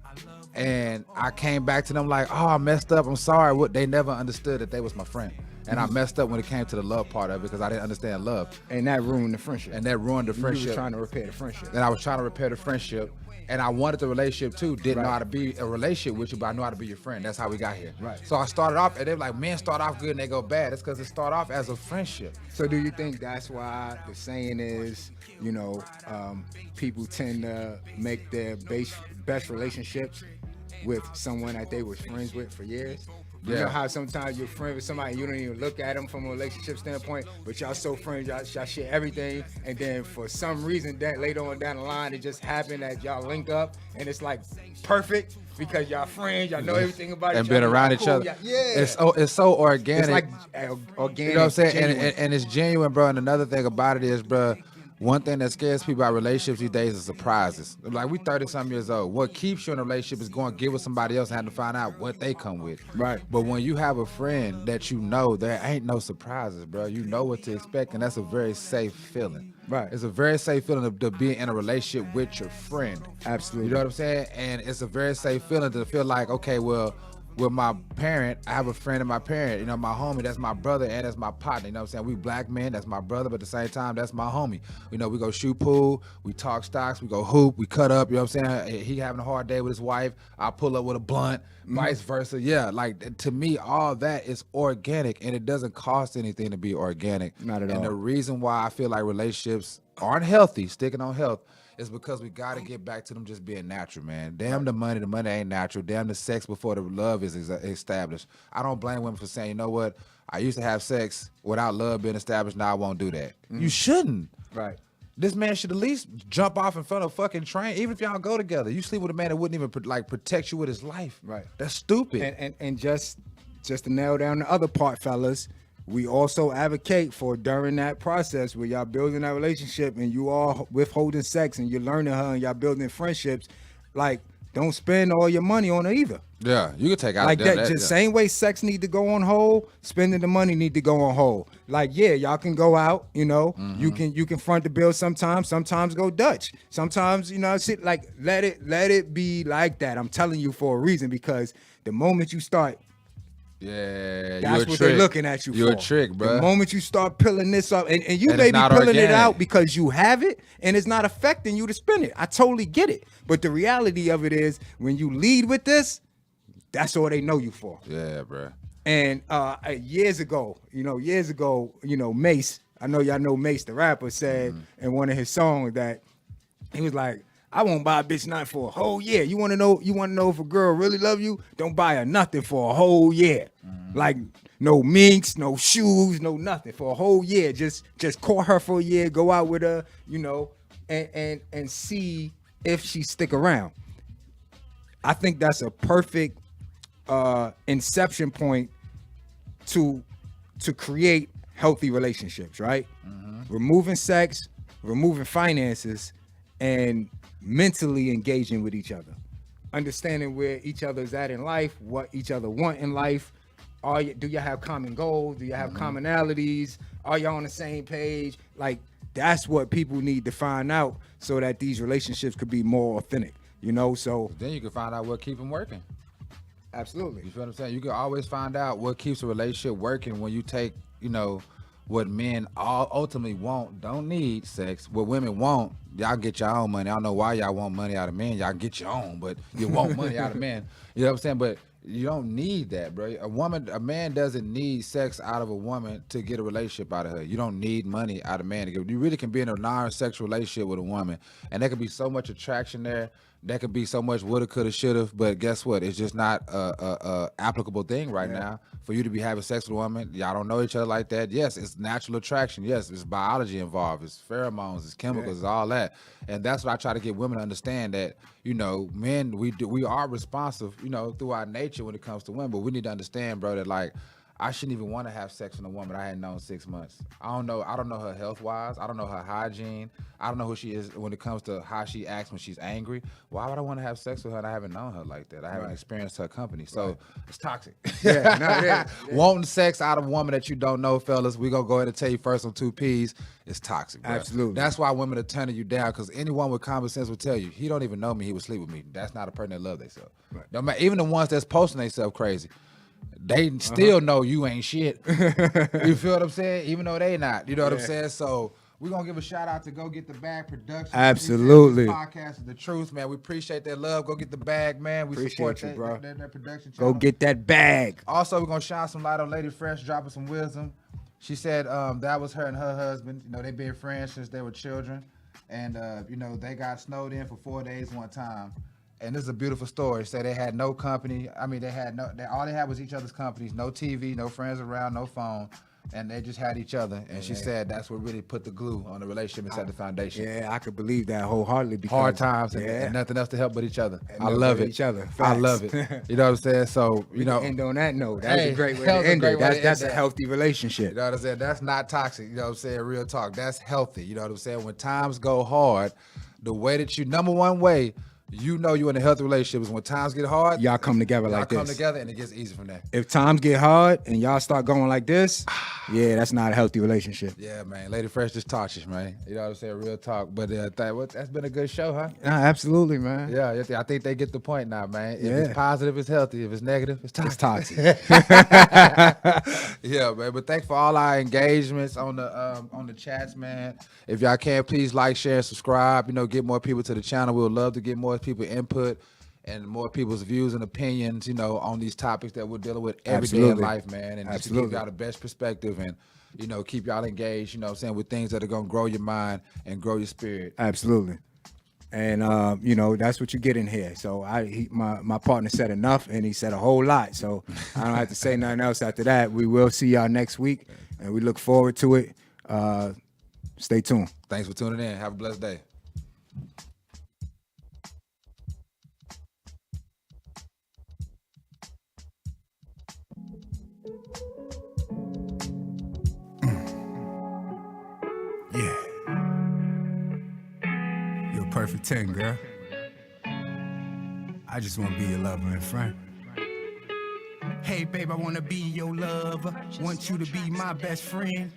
and I came back to them like, oh, I messed up. I'm sorry. What they never understood that they was my friend. And I messed up when it came to the love part of it because I didn't understand love. And that ruined the friendship. And that ruined the You friendship. was trying to repair the friendship. And I was trying to repair the friendship. And I wanted the relationship too. Didn't know Right. how to be a relationship with you, but I know how to be your friend. That's how we got here. Right. So I started off, and they're like, men start off good and they go bad. It's because it start off as a friendship. So do you think that's why the saying is, people tend to make their best relationships with someone that they was friends with for years? You Yeah. know how sometimes you're friends with somebody and you don't even look at them from a relationship standpoint, but y'all so friends, y'all share everything, and then for some reason that later on down the line, it just happened that y'all link up and it's like perfect because y'all friends, y'all know everything about And each been other. around y'all each cool, other. Yeah. It's so organic. It's like organic. You know what I'm saying? genuine. And it's genuine, bro. And another thing about it is, bro, one thing that scares people about relationships these days is surprises. Like we 30-something years old. What keeps you in a relationship is going to get with somebody else and have to find out what they come with. Right. But when you have a friend that you know, there ain't no surprises, bro. You know what to expect, and that's a very safe feeling. Right. It's a very safe feeling to be in a relationship with your friend. Absolutely. You know what I'm saying? And it's a very safe feeling to feel like, okay, well, with my parent, I have a friend of my parent, you know, my homie, that's my brother and that's my partner, you know what I'm saying? We black men, that's my brother, but at the same time, that's my homie. You know, we go shoot pool, we talk stocks, we go hoop, we cut up, you know what I'm saying? He having a hard day with his wife, I pull up with a blunt, vice versa. Yeah, like to me, all that is organic and it doesn't cost anything to be organic. Not at And all. the reason why I feel like relationships aren't healthy, sticking on health, is because we got to get back to them just being natural, man. Damn the money ain't natural. Damn the sex before the love is established. I don't blame women for saying, you know what, I used to have sex without love being established, now I won't do that. You shouldn't. Right. This man should at least jump off in front of a fucking train, even if y'all go together. You sleep with a man that wouldn't even protect you with his life. Right. That's stupid. And just to nail down the other part, fellas, we also advocate for during that process where y'all building that relationship and you all withholding sex and you're learning her and y'all building friendships, like don't spend all your money on her either. Yeah, you can take out Like that, yeah. just same way sex need to go on hold, spending the money need to go on hold. Like, yeah, y'all can go out, you know, you can front the bill sometimes go Dutch. Sometimes, you know, shit, like let it be like that. I'm telling you for a reason, because the moment you start, Yeah, that's what they're looking at you for. You're a trick, bro. The moment you start pilling this up, and you And may it's be not pilling it organic. out because you have it and it's not affecting you to spend it. I totally get it. But the reality of it is when you lead with this, that's all they know you for. Yeah, bro. And years ago, Mace, I know y'all know Mace, the rapper, said in one of his songs that he was like, I won't buy a bitch not for a whole year. You wanna know if a girl really love you? Don't buy her nothing for a whole year. Like no minks, no shoes, no nothing for a whole year. Just court her for a year, go out with her, you know, and see if she stick around. I think that's a perfect inception point to create healthy relationships, right? Removing sex, removing finances, and mentally engaging with each other, understanding where each other's at in life, what each other want in life. Do you have common goals? Do you have commonalities? Are y'all on the same page? Like, that's what people need to find out so that these relationships could be more authentic, you know? So Then you can find out what keep them working. absolutely. You feel what I'm saying? You can always find out what keeps a relationship working when you take, you know, what men all ultimately want, don't need sex. What women want, y'all get your own money. I don't know why y'all want money out of men. Y'all get your own, but you want money out of men. You know what I'm saying? But you don't need that, bro. A man doesn't need sex out of a woman to get a relationship out of her. You don't need money out of a man to get. You really can be in a non-sexual relationship with a woman, and there can be so much attraction there. There could be so much woulda, coulda, shoulda, but guess what? It's just not a applicable thing right now for you to be having sex with a woman. Y'all don't know each other like that. Yes, it's natural attraction. Yes, it's biology involved. It's pheromones. It's chemicals. It's all that. And that's what I try to get women to understand, that, you know, men, we are responsive, you know, through our nature when it comes to women. But we need to understand, bro, that like, I shouldn't even want to have sex with a woman I hadn't known 6 months. I don't know her health wise. I don't know her hygiene. I don't know who she is when it comes to how she acts when she's angry. Why would I want to have sex with her and I haven't known her like that? I haven't experienced her company. So it's toxic. Yeah, no, it is. Wanting sex out of a woman that you don't know, fellas, we gonna go ahead and tell you first on 2 Ps. It's toxic, bro. Absolutely. That's why women are turning you down, because anyone with common sense will tell you, he don't even know me, he would sleep with me. That's not a person that love themselves. Right. No matter, even the ones that's posting themselves crazy, they still know you ain't shit. You feel what I'm saying? Even though they not. You know what I'm saying? So we're going to give a shout out to Go Get the Bag Productions. Absolutely. This podcast is the truth, man. We appreciate that love. Go Get the Bag, man. We Appreciate support you, that, bro. that production channel. Go get that bag. Also, we're going to shine some light on Lady Fresh, dropping some wisdom. She said that was her and her husband. You know, they've been friends since they were children. And, you know, they got snowed in for 4 days one time. And this is a beautiful story. Say they had no company. I mean, all they had was each other's companies, no TV, no friends around, no phone. and they just had each other. And she said that's what really put the glue on the relationship and set the foundation. Yeah, I could believe that wholeheartedly. Because, Hard times and, yeah. and nothing else to help but each other. And I nothing love but it. each other. I Facts. love it. You know what I'm saying? So, you know, End on that note. That's Hey, a great way that to was a end great it. way to That's end a that. healthy relationship. you know what I'm saying? That's not toxic. You know what I'm saying? Real talk. That's healthy. You know what I'm saying? When times go hard, the way that you, number one way, you know you're in a healthy relationship is when times get hard. Y'all come together y'all like come this. together and it gets easy from there. If times get hard and y'all start going like this, yeah, that's not a healthy relationship. Yeah, man. Lady Fresh just taught you, man. You know what I'm saying? Real talk. But that's been a good show, huh? Absolutely, man. Yeah, I think they get the point now, man. If Yeah. it's positive, it's healthy. If it's negative, it's toxic. It's toxic. Yeah, man. But thanks for all our engagements on the chats, man. If y'all can, please like, share, and subscribe. You know, get more people to the channel. We would love to get more people input and more people's views and opinions, you know, on these topics that we're dealing with every day in Absolutely. life, man. And just to Absolutely. give y'all the best perspective and, you know, keep y'all engaged, you know what I'm saying, with things that are going to grow your mind and grow your spirit. Absolutely. And you know, that's what you get in here. So my partner said enough, and he said a whole lot. So I don't have to say nothing else after that. We will see y'all next week, and we look forward to it. Stay tuned. Thanks for tuning in. Have a blessed day. Yeah. You're a perfect 10, girl. I just wanna be your lover and friend. Hey, babe, I wanna be your lover. Want you to be my best friend.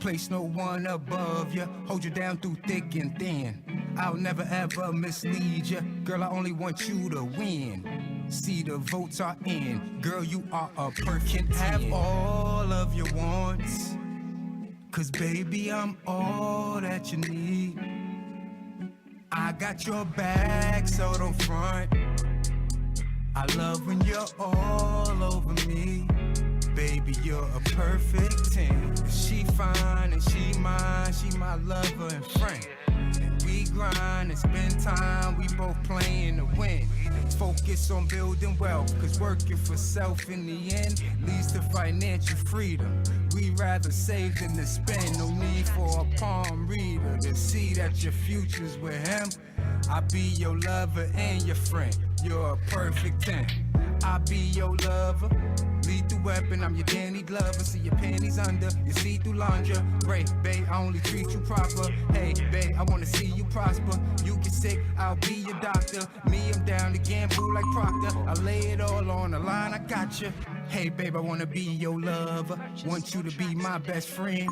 Place no one above you. Hold you down through thick and thin. I'll never ever mislead you. Girl, I only want you to win. See, the votes are in. Girl, you are a perfect 10. Have all of your wants. Cause baby, I'm all that you need. I got your back, so don't front. I love when you're all over me. Baby, you're a perfect 10. She fine and she mine, she my lover and friend. And we grind and spend time, we both playing to win. Focus on building wealth, cause working for self in the end leads to financial freedom. We rather save than to spend, no need for a palm reader to see that your future's with him. I'll be your lover and your friend, you're a perfect 10. I'll be your lover, lethal weapon, I'm your Danny Glover. See your panties under, your see-through lingerie. Babe, I only treat you proper. Hey, babe, I wanna see you prosper. You get sick, I'll be your doctor. Me, I'm down to gamble like Proctor. I lay it all on the line, I got you. Hey, babe, I wanna be your lover. Want you to be my best friend.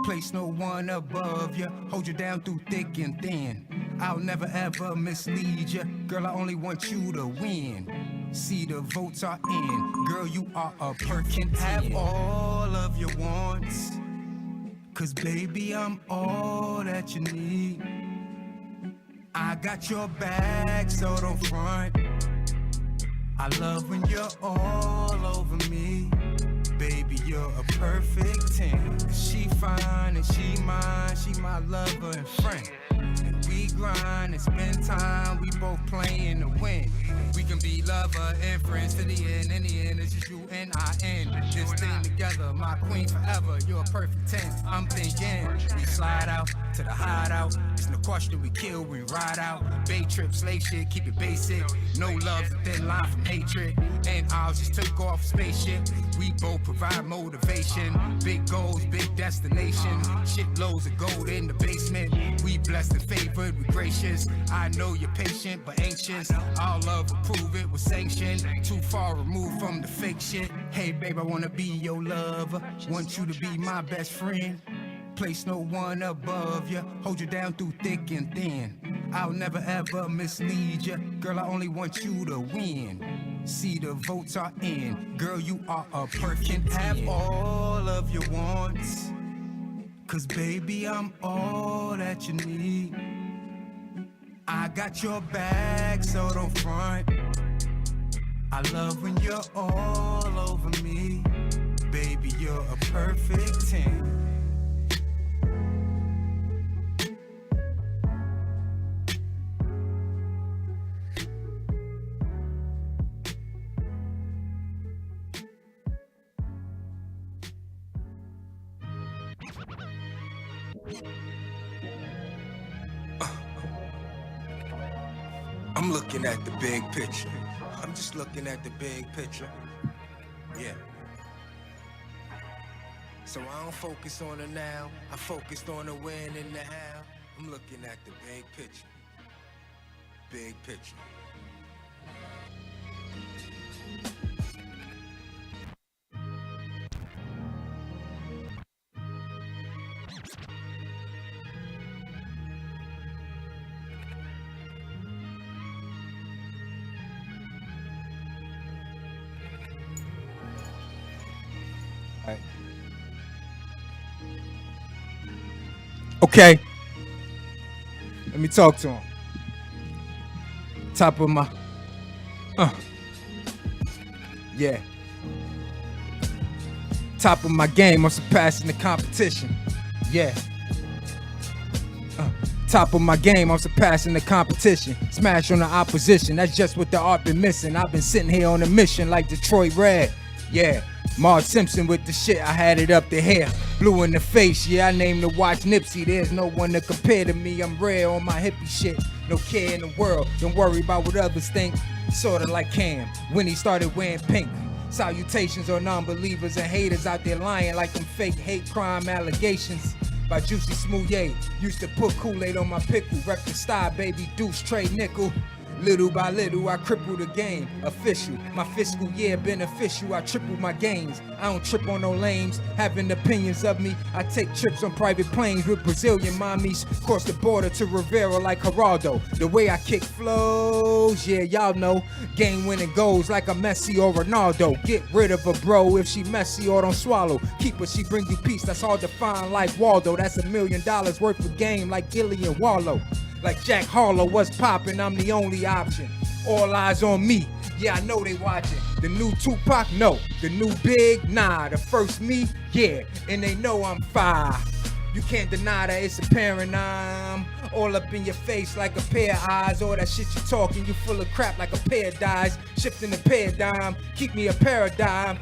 Place no one above you. Hold you down through thick and thin. I'll never ever mislead you. Girl, I only want you to win. See, the votes are in. Girl, you are a perfect 10. Have all of your wants. Cause baby, I'm all that you need. I got your back, so don't front. I love when you're all over me. Baby, you're a perfect 10. She fine and she mine, she my lover and friend. And we grind and spend time, we both playing to win. We can be lover and friends to the end. In the end, it's just you and I end this thing together. My queen forever, you're a perfect 10. I'm thinking we slide out to the hideout. It's no question we kill, we ride out. Bay trip, slay shit, keep it basic. No love's a thin line from hatred. And ours just took off a spaceship. We both provide motivation. Big goals, big destination. Shitloads of gold in the basement. We blessed and favored, we gracious. I know you're patient but anxious. Our love will prove it was sanctioned. Too far removed from the fake shit. Hey babe, I wanna be your lover. Want you to be my best friend. Place no one above you. Hold you down through thick and thin. I'll never ever mislead you. Girl, I only want you to win. See, the votes are in. Girl, you are a perfect 10. Have all of your wants. Cause baby, I'm all that you need. I got your back, so don't front. I love when you're all over me. Baby, you're a perfect 10. I'm looking at the big picture. I'm just looking at the big picture. Yeah. So I don't focus on the now, I focused on the when and the how. I'm looking at the big picture. Big picture. Right. Okay. Let me talk to him. Top of my, yeah. Top of my game, I'm surpassing the competition. Yeah. Top of my game, I'm surpassing the competition. Smash on the opposition, that's just what the art been missing. I've been sitting here on a mission like Detroit Red. Yeah. Marge Simpson with the shit, I had it up to here. Blue in the face, yeah, I named the watch Nipsey. There's no one to compare to me, I'm rare on my hippie shit. No care in the world, don't worry about what others think. Sorta like Cam, when he started wearing pink. Salutations on non-believers and haters out there lying like them fake hate crime allegations. By Juicy Smouye, used to put Kool-Aid on my pickle. Rep the style, baby, deuce, trade nickel. Little by little, I cripple the game. Official, my fiscal year beneficial. I triple my gains. I don't trip on no lames. Having opinions of me, I take trips on private planes with Brazilian mommies. Cross the border to Rivera like Geraldo. The way I kick flows, yeah, y'all know. Game winning goals like a Messi or Ronaldo. Get rid of a bro if she messy or don't swallow. Keep her, she bring you peace. That's hard to find like Waldo. That's $1 million worth of game like Gillian Wallow. Like Jack Harlow was poppin', I'm the only option. All eyes on me, yeah, I know they watching. The new Tupac, no. The new Big, nah. The first me, yeah. And they know I'm fire. You can't deny that it's apparent I'm all up in your face like a pair of eyes. All that shit you talking, you full of crap like a pair of dies. Shifting the paradigm, keep me a paradigm.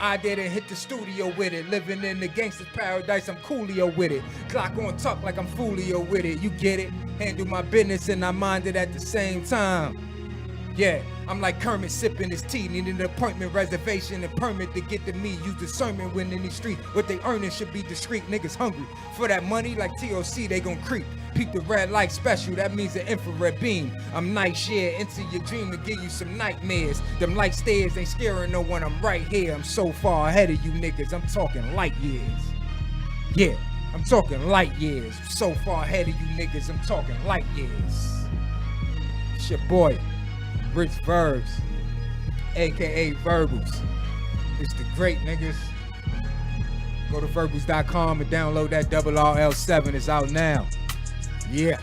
I didn't hit the studio with it. Living in the gangster's paradise, I'm Coolio with it. Clock on tuck like I'm Foolio with it. You get it? Handle my business and I mind it at the same time. Yeah, I'm like Kermit sipping his tea. Needing an appointment, reservation, and permit to get to me. Use discernment when in the street. What they earning should be discreet. Niggas hungry for that money like TOC, they gon' creep. Peep the red light special, that means an infrared beam. I'm night share into your dream to give you some nightmares. Them light stairs ain't scaring no one, I'm right here. I'm so far ahead of you niggas, I'm talking light years. Yeah, I'm talking light years. So far ahead of you niggas, I'm talking light years. It's your boy, Rich Verbs, aka Verbals. It's the great niggas. Go to verbals.com and download that RRL7. It's out now. Yeah.